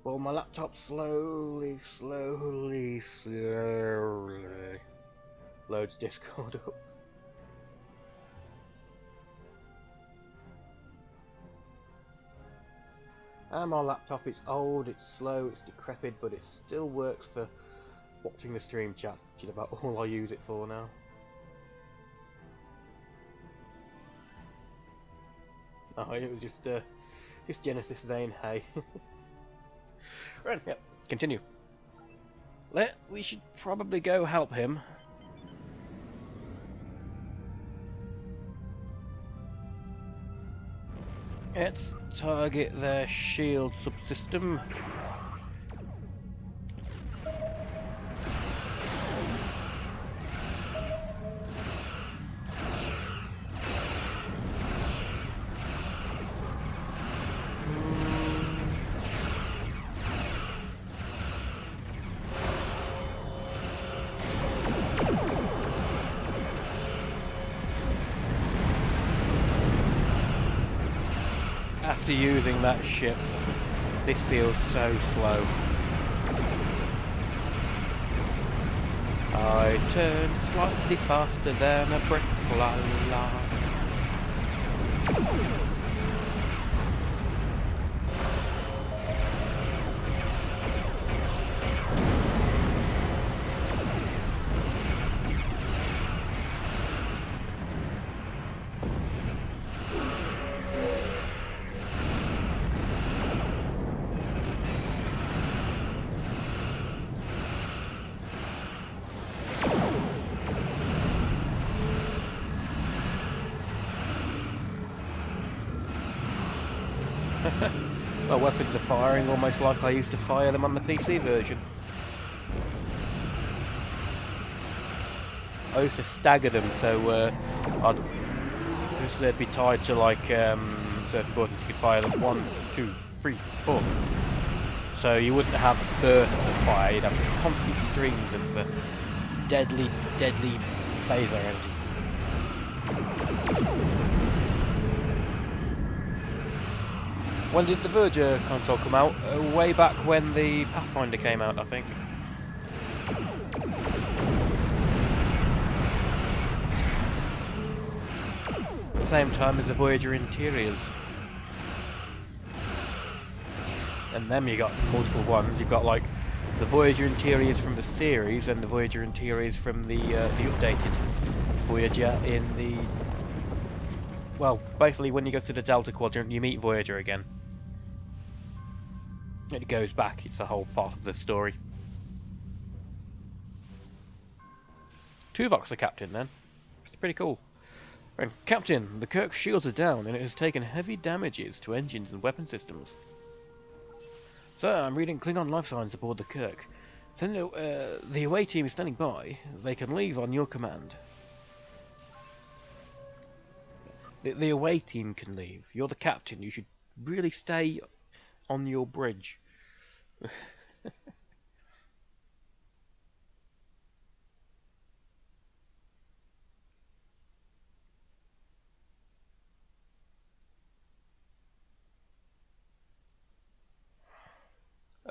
Well, my laptop slowly loads Discord up. And my laptop, it's old, it's slow, it's decrepit, but it still works for watching the stream chat, which is about all I use it for now. Oh, it was just Genesis saying hey. Right, yep, continue. We should probably go help him. Let's target their shield subsystem. after using that ship, this feels so slow. I turn slightly faster than a brick, la la. My weapons are firing almost like I used to fire them on the PC version. I used to stagger them, so they'd be tied to like certain buttons. You could fire them 1, 2, 3, 4. So you wouldn't have bursts of fire. You'd have constant streams of deadly phaser energy. When did the Verger console come out? Way back when the Pathfinder came out, I think. At the same time as the Voyager interiors. And then you got multiple ones. You've got like the Voyager interiors from the series and the Voyager interiors from the updated Voyager in the... Well, basically when you go to the Delta Quadrant you meet Voyager again. It goes back, it's a whole part of the story. Tuvok's the captain then. It's pretty cool. And Captain, the Kirk shields are down and it has taken heavy damages to engines and weapon systems. Sir, I'm reading Klingon life signs aboard the Kirk. The away team is standing by. They can leave on your command. The away team can leave. You're the captain. You should really stay on your bridge.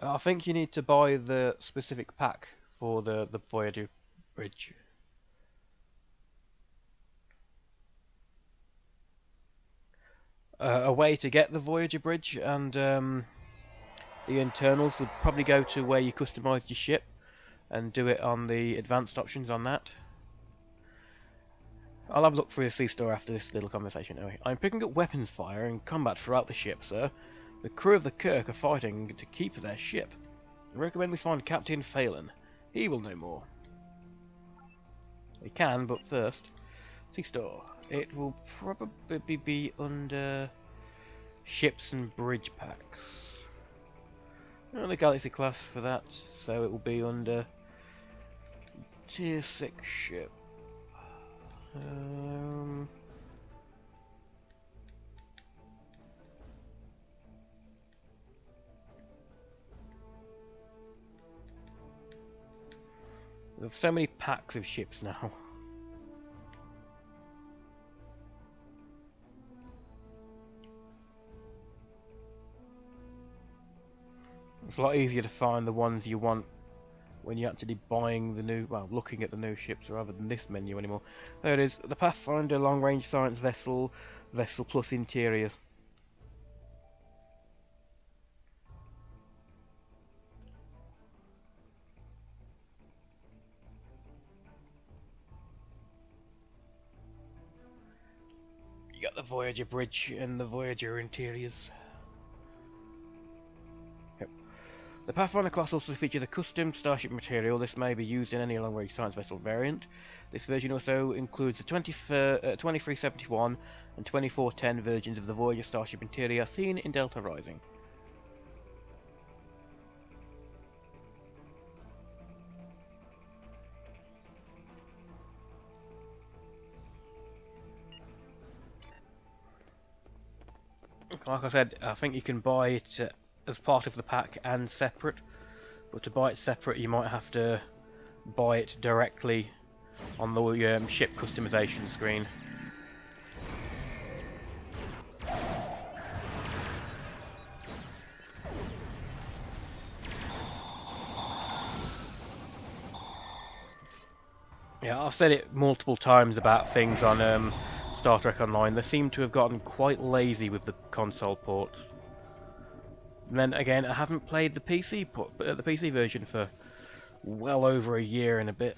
I think you need to buy the specific pack for the Voyager bridge. A way to get the Voyager bridge and the internals would probably go to where you customised your ship and do it on the advanced options on that. I'll have a look through the C-store after this little conversation anyway. I'm picking up weapons fire and combat throughout the ship, sir. The crew of the Kirk are fighting to keep their ship. I recommend we find Captain Phelan. He will know more. We can, but first, C-store. It will probably be under ships and bridge packs. Well, the Galaxy class for that, so it will be under Tier 6 ship. There's so many packs of ships now. It's a lot easier to find the ones you want when you're actually buying the new, well, looking at the new ships rather than this menu anymore. There it is, the Pathfinder Long Range Science Vessel, Vessel Plus Interior. You got the Voyager bridge and the Voyager interiors. The Pathfinder class also features a custom starship material. This may be used in any long-range science vessel variant. This version also includes the 2371 and 2410 versions of the Voyager starship interior seen in Delta Rising. Like I said, I think you can buy it as part of the pack and separate, but to buy it separate you might have to buy it directly on the ship customization screen. Yeah, I've said it multiple times about things on Star Trek Online. They seem to have gotten quite lazy with the console ports. And then again, I haven't played the the PC version for well over a year and a bit.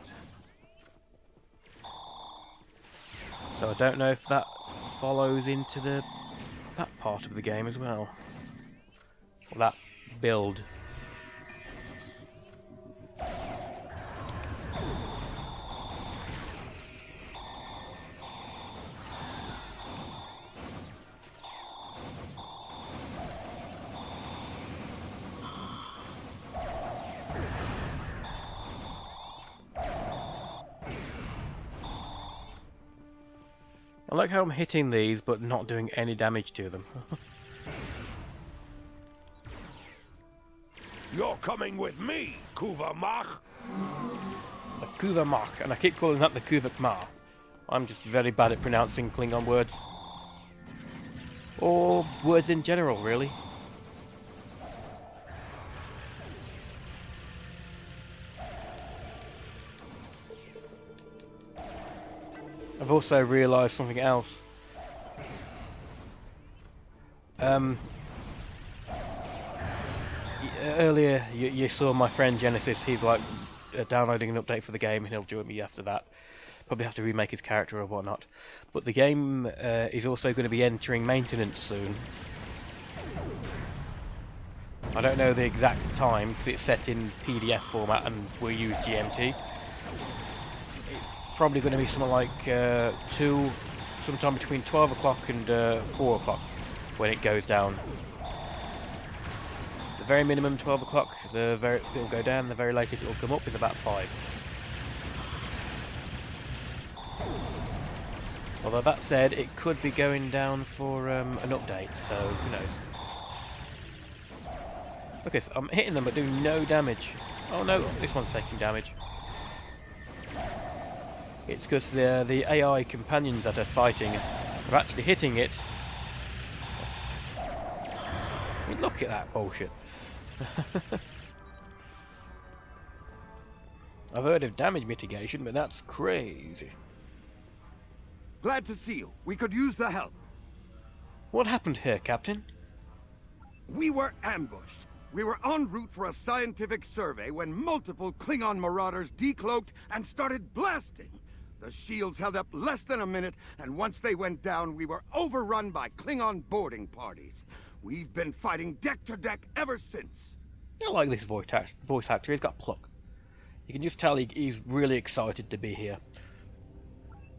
So I don't know if that follows into that part of the game as well. Or that build. I like how I'm hitting these but not doing any damage to them. You're coming with me, Kuvamach. The Kuvamach, and I keep calling that the Kuvakma. I'm just very bad at pronouncing Klingon words. Or words in general, really. I've also realised something else. Earlier you saw my friend Genesis. He's like downloading an update for the game, and he'll join me after that. Probably have to remake his character or whatnot. But the game is also going to be entering maintenance soon. I don't know the exact time because it's set in PDF format and we use GMT. Probably going to be something like sometime between 12 o'clock and 4 o'clock when it goes down. The very minimum 12 o'clock, it'll go down, the very latest it'll come up is about 5. Although that said, it could be going down for an update, so who knows. Okay, so I'm hitting them but doing no damage. Oh no, this one's taking damage. It's because the AI companions that are fighting are actually hitting it. I mean, look at that bullshit. I've heard of damage mitigation, but that's crazy. Glad to see you. We could use the help. What happened here, Captain? We were ambushed. We were en route for a scientific survey when multiple Klingon marauders decloaked and started blasting. The shields held up less than a minute, and once they went down, we were overrun by Klingon boarding parties. We've been fighting deck to deck ever since. I like this voice actor. He's got pluck. You can just tell he's really excited to be here.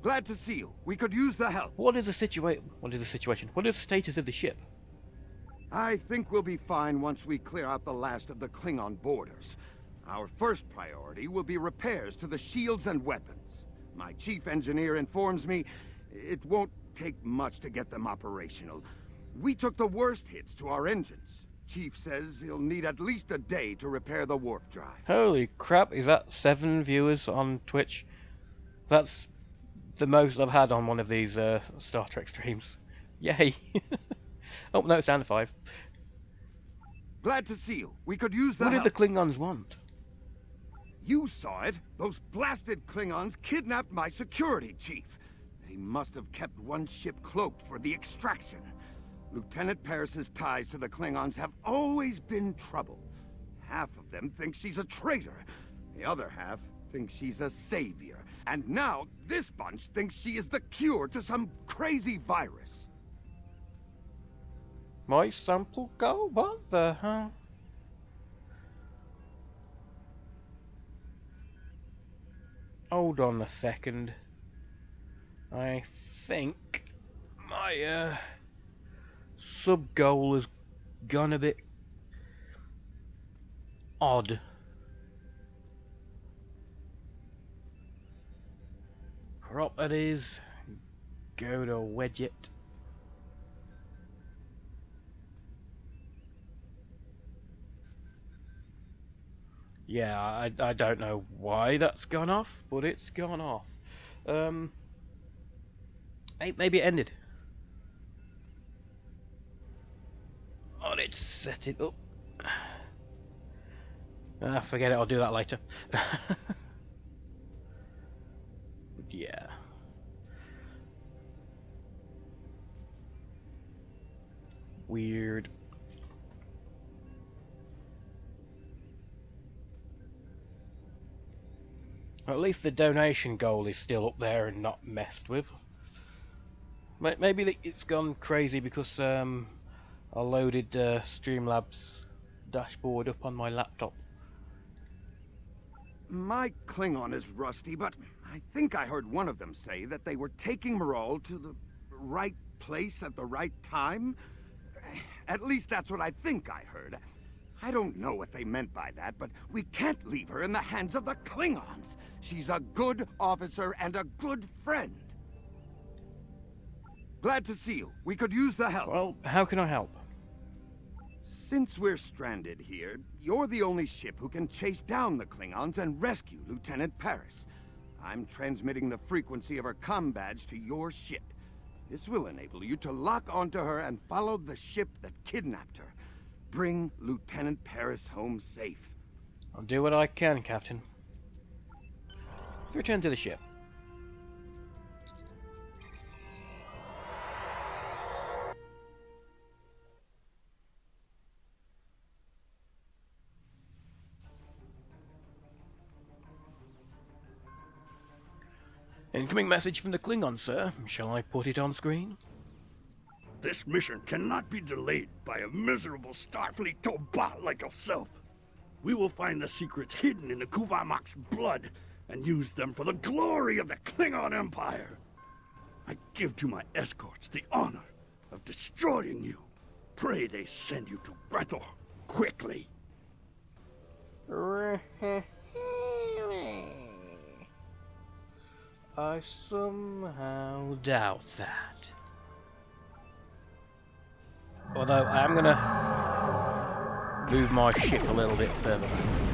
Glad to see you. We could use the help. What is the situation? What is the status of the ship? I think we'll be fine once we clear out the last of the Klingon boarders. Our first priority will be repairs to the shields and weapons. My chief engineer informs me it won't take much to get them operational. We took the worst hits to our engines. Chief says he'll need at least a day to repair the warp drive. Holy crap, is that 7 viewers on Twitch? That's the most I've had on one of these Star Trek streams. Yay! Oh, no, it's down to 5. Glad to see you. We could use the What help. did the Klingons want? You saw it. Those blasted Klingons kidnapped my security chief. They must have kept one ship cloaked for the extraction. Lieutenant Paris's ties to the Klingons have always been trouble. Half of them think she's a traitor. The other half thinks she's a savior. And now, this bunch thinks she is the cure to some crazy virus. My sample go? What the hell? Hold on a second. I think my sub goal has gone a bit odd. Properties, go to widget. Yeah, I don't know why that's gone off, but it's gone off. Maybe it ended. Oh, let's set it up. Forget it, I'll do that later. Yeah. Weird. At least the donation goal is still up there and not messed with. Maybe it's gone crazy because I loaded Streamlabs dashboard up on my laptop. My Klingon is rusty, but I think I heard one of them say that they were taking Marol to the right place at the right time. At least that's what I think I heard. I don't know what they meant by that, but we can't leave her in the hands of the Klingons. She's a good officer and a good friend. Glad to see you. We could use the help. Well, how can I help? Since we're stranded here, you're the only ship who can chase down the Klingons and rescue Lieutenant Paris. I'm transmitting the frequency of her comm badge to your ship. This will enable you to lock onto her and follow the ship that kidnapped her. Bring Lieutenant Paris home safe. I'll do what I can, Captain. Return to the ship. Incoming message from the Klingon, sir. Shall I put it on screen? This mission cannot be delayed by a miserable Starfleet Tobot like yourself. We will find the secrets hidden in the Kuvamok's blood and use them for the glory of the Klingon Empire. I give to my escorts the honor of destroying you. Pray they send you to Breathor quickly. I somehow doubt that. Although I'm gonna move my ship a little bit further back.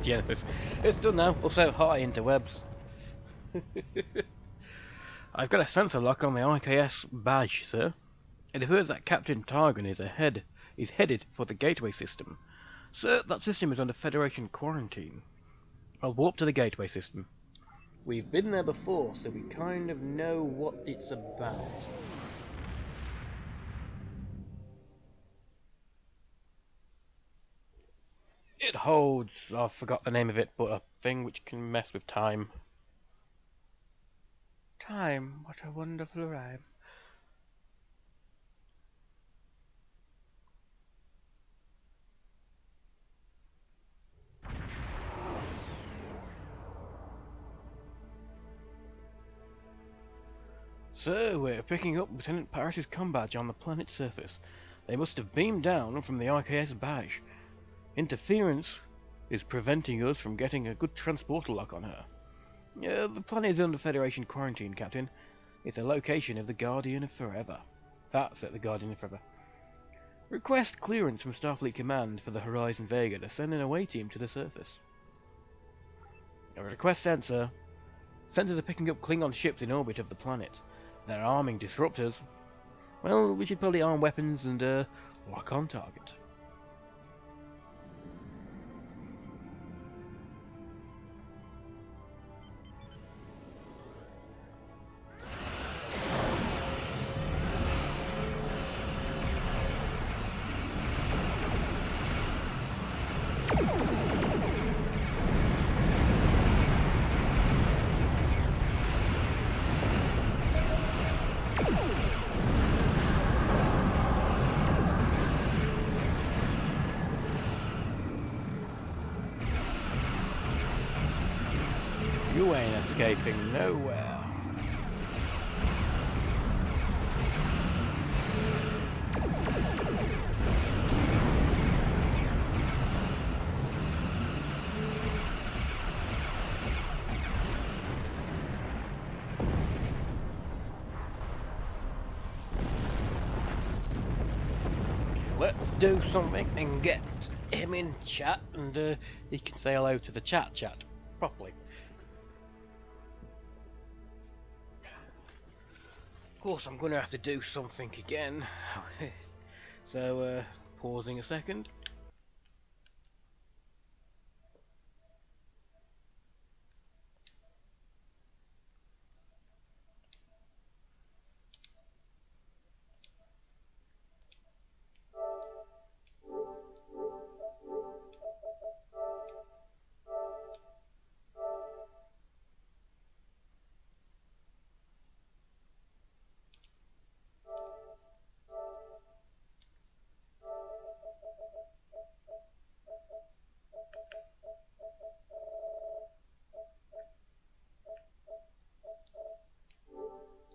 Jennifer's. It's done now. Also, hi interwebs. I've got a sensor lock on the IKS badge, sir. It appears that Captain Targan is headed for the gateway system. Sir, that system is under Federation quarantine. I'll warp to the gateway system. We've been there before, so we kind of know what it's about. It holds, I forgot the name of it, but a thing which can mess with time. Time, what a wonderful rhyme. So, we're picking up Lieutenant Paris's comm badge on the planet's surface. They must have beamed down from the IKS badge. Interference is preventing us from getting a good transporter lock on her. The planet is under Federation quarantine, Captain. It's a location of the Guardian of Forever. That's at the Guardian of Forever. Request clearance from Starfleet Command for the Horizon Vega to send an away team to the surface. A request sent, sir. Sensors are picking up Klingon ships in orbit of the planet. They're arming disruptors. Well, we should probably arm weapons and lock on target. You ain't escaping nowhere. do something and get him in chat, and he can say hello to the chat properly. Of course, I'm going to have to do something again. So, pausing a second.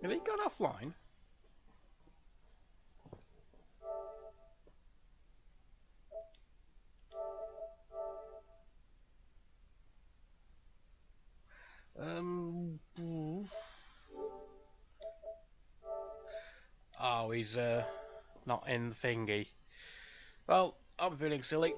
Have he gone offline? Oh, he's not in the thingy. Well, I'm feeling silly.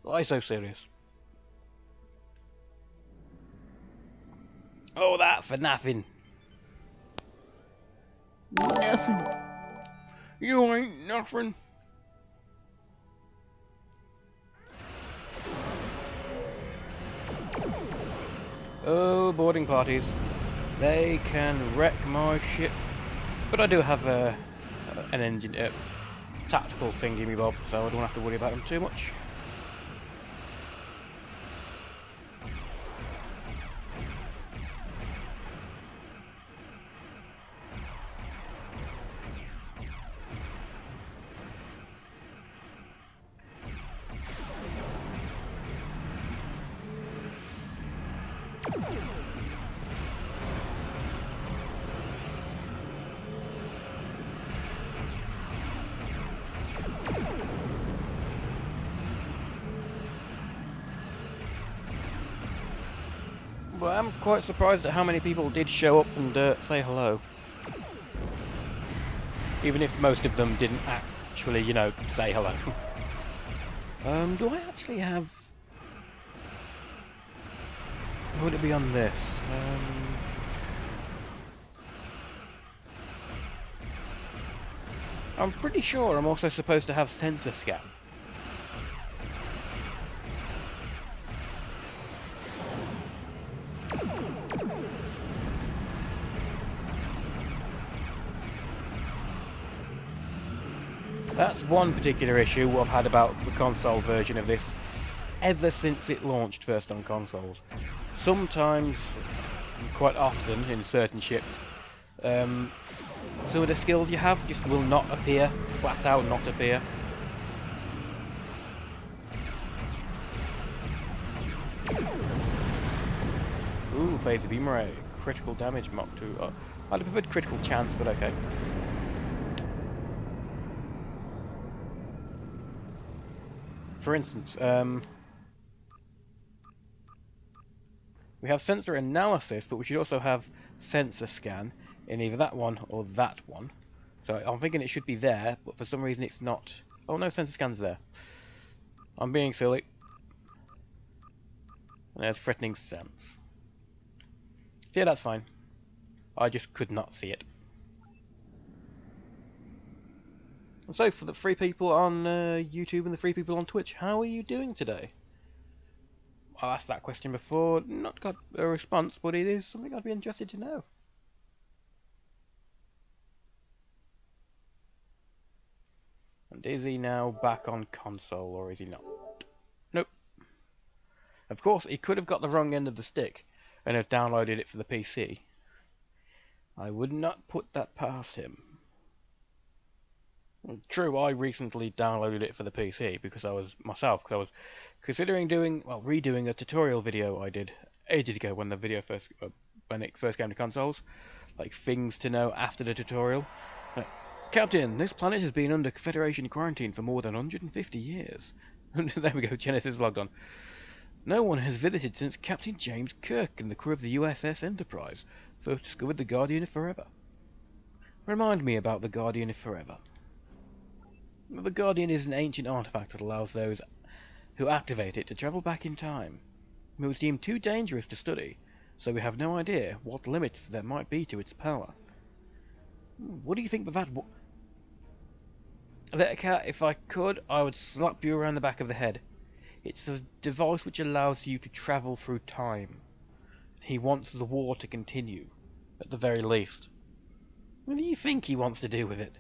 Why so serious? Oh, that for nothing. Nothing. You ain't nothing. Oh, boarding parties. They can wreck my ship. But I do have an engine, tactical thingy me bob, so I don't have to worry about them too much. But I'm quite surprised at how many people did show up and say hello. Even if most of them didn't actually, you know, say hello. Do I actually have... Would it be on this? I'm pretty sure I'm also supposed to have sensor scan. That's one particular issue I've had about the console version of this ever since it launched first on consoles. Sometimes, quite often in certain ships, some of the skills you have just will not appear, flat out not appear. Ooh, phase of beam ray, critical damage Mach 2. Oh, I'd have preferred critical chance, but okay. For instance, we have sensor analysis, but we should also have sensor scan in either that one or that one. So I'm thinking it should be there, but for some reason it's not. Oh no, sensor scan's there. I'm being silly. And there's threatening sense. Yeah, that's fine. I just could not see it. And so, for the three people on YouTube and the three people on Twitch, how are you doing today? I asked that question before, not got a response, but it is something I'd be interested to know. And is he now back on console, or is he not? Nope. Of course, he could have got the wrong end of the stick and have downloaded it for the PC. I would not put that past him. True, I recently downloaded it for the PC because I was considering redoing a tutorial video I did ages ago when when it first came to consoles, like things to know after the tutorial. Captain, this planet has been under Federation quarantine for more than 150 years. There we go, Genesis logged on. No one has visited since Captain James Kirk and the crew of the USS Enterprise first discovered the Guardian of Forever. Remind me about the Guardian of Forever. The Guardian is an ancient artifact that allows those who activate it to travel back in time. It was deemed too dangerous to study, so we have no idea what limits there might be to its power. What do you think of that? Littica, if I could, I would slap you around the back of the head. It's a device which allows you to travel through time. He wants the war to continue, at the very least. What do you think he wants to do with it?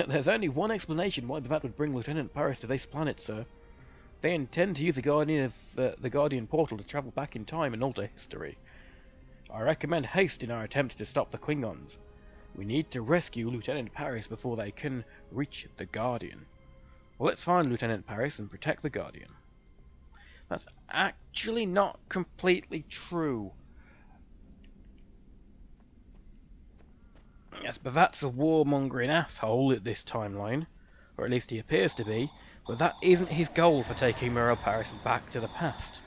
There's only one explanation why that would bring Lieutenant Paris to this planet, sir. They intend to use the Guardian portal to travel back in time and alter history. I recommend haste in our attempt to stop the Klingons. We need to rescue Lieutenant Paris before they can reach the Guardian. Well, let's find Lieutenant Paris and protect the Guardian. That's actually not completely true. Yes, but that's a warmongering asshole at this timeline. Or at least he appears to be. But that isn't his goal for taking Mirror Paris back to the past.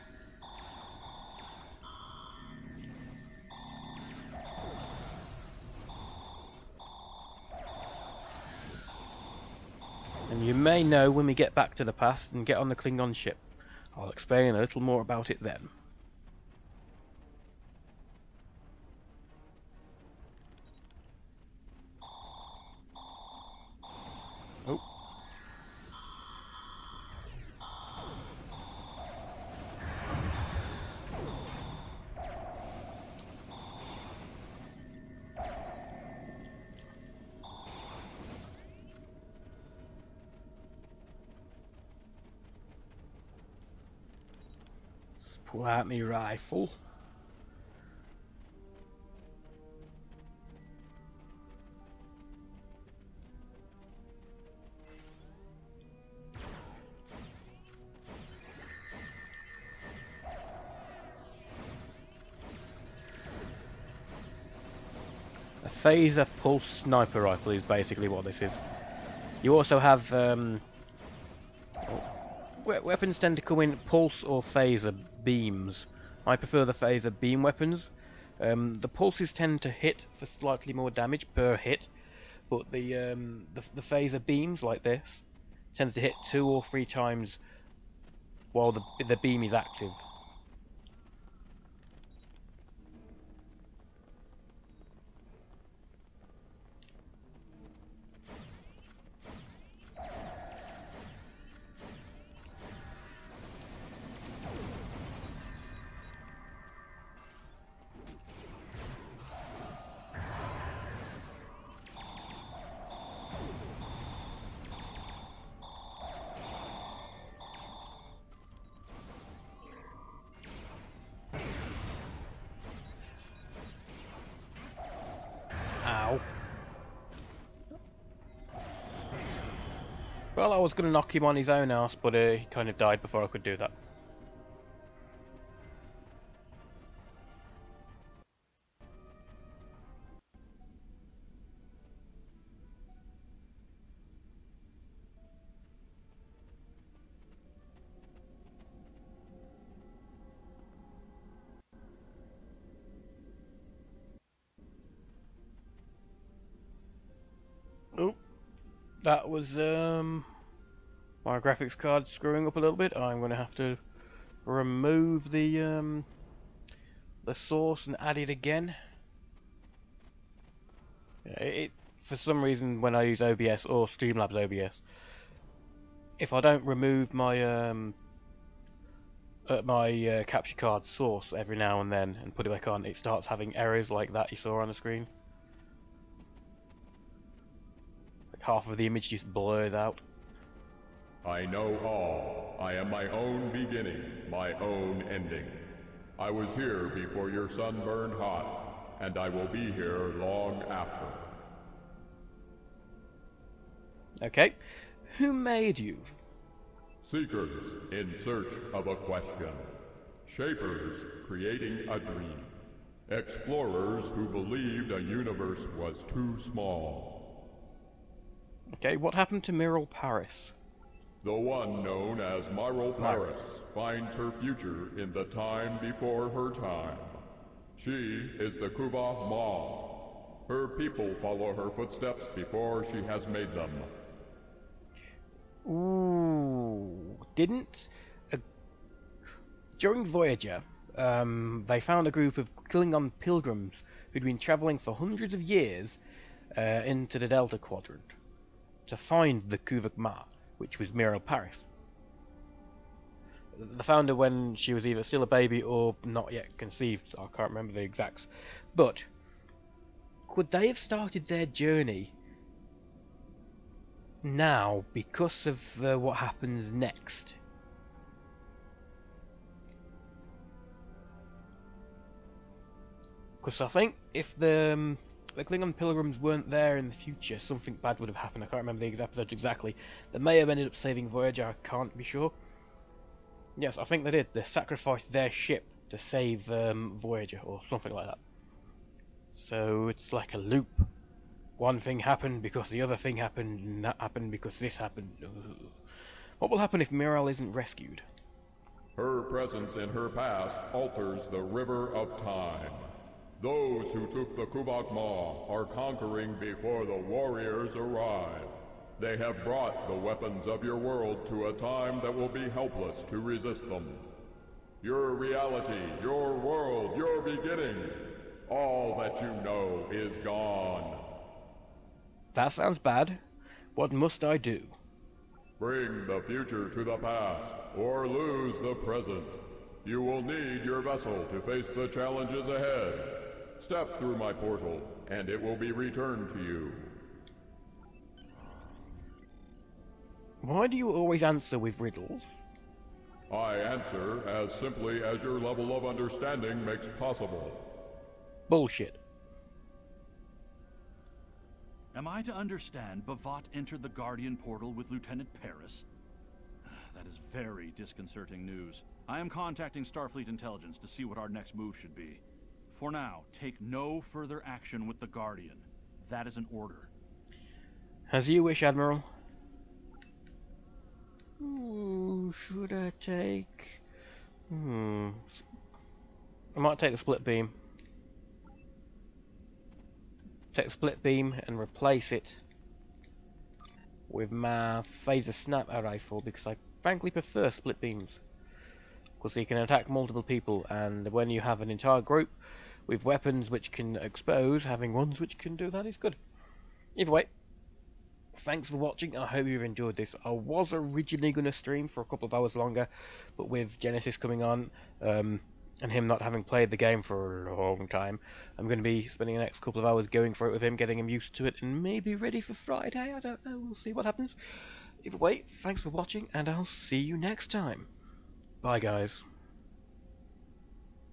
And you may know when we get back to the past and get on the Klingon ship. I'll explain a little more about it then. Oh. Pull out my rifle. A phaser pulse sniper rifle is basically what this is. You also have weapons tend to come in pulse or phaser beams. I prefer the phaser beam weapons. The pulses tend to hit for slightly more damage per hit, but the phaser beams like this tends to hit 2 or 3 times while the beam is active. Ow. Well, I was going to knock him on his own ass, but he kind of died before I could do that. Oh, that was my graphics card screwing up a little bit. I'm going to have to remove the source and add it again. It for some reason when I use OBS or Streamlabs OBS, if I don't remove my capture card source every now and then and put it back on, it starts having errors like that you saw on the screen. Like half of the image just blurs out. I know all. I am my own beginning, my own ending. I was here before your sun burned hot, and I will be here long after. Okay, who made you? Seekers in search of a question. Shapers creating a dream. Explorers who believed a universe was too small. Okay, what happened to Miral Paris? The one known as Myral Paris finds her future in the time before her time. She is the Kuva Ma. Her people follow her footsteps before she has made them. Ooh, didn't... during Voyager, they found a group of Klingon pilgrims who'd been travelling for hundreds of years into the Delta Quadrant to find the Kuvak Ma, which was Miral Paris. They found her when she was either still a baby or not yet conceived. I can't remember the exacts. But could they have started their journey now because of what happens next? Because I think if the Klingon pilgrims weren't there in the future, something bad would have happened. I can't remember the episode exactly. They may have ended up saving Voyager, I can't be sure. Yes, I think they did. They sacrificed their ship to save Voyager, or something like that. So it's like a loop. One thing happened because the other thing happened, and that happened because this happened. What will happen if Miral isn't rescued? Her presence in her past alters the river of time. Those who took the Kuvak Ma are conquering before the warriors arrive. They have brought the weapons of your world to a time that will be helpless to resist them. Your reality, your world, your beginning, all that you know is gone. That sounds bad. What must I do? Bring the future to the past, or lose the present. You will need your vessel to face the challenges ahead. Step through my portal, and it will be returned to you. Why do you always answer with riddles? I answer as simply as your level of understanding makes possible. Bullshit. Am I to understand Bavat entered the Guardian portal with Lieutenant Paris? That is very disconcerting news. I am contacting Starfleet Intelligence to see what our next move should be. For now, take no further action with the Guardian. That is an order. As you wish, Admiral. Ooh, should I take... I might take the split beam. Take the split beam and replace it with my phaser sniper rifle, because I frankly prefer split beams. Because you can attack multiple people, and when you have an entire group with weapons which can expose, having ones which can do that is good. Either way, thanks for watching. I hope you've enjoyed this. I was originally going to stream for a couple of hours longer, but with Genesis coming on, and him not having played the game for a long time, I'm going to be spending the next couple of hours going for it with him, getting him used to it, and maybe ready for Friday. I don't know. We'll see what happens. Either way, thanks for watching, and I'll see you next time. Bye, guys.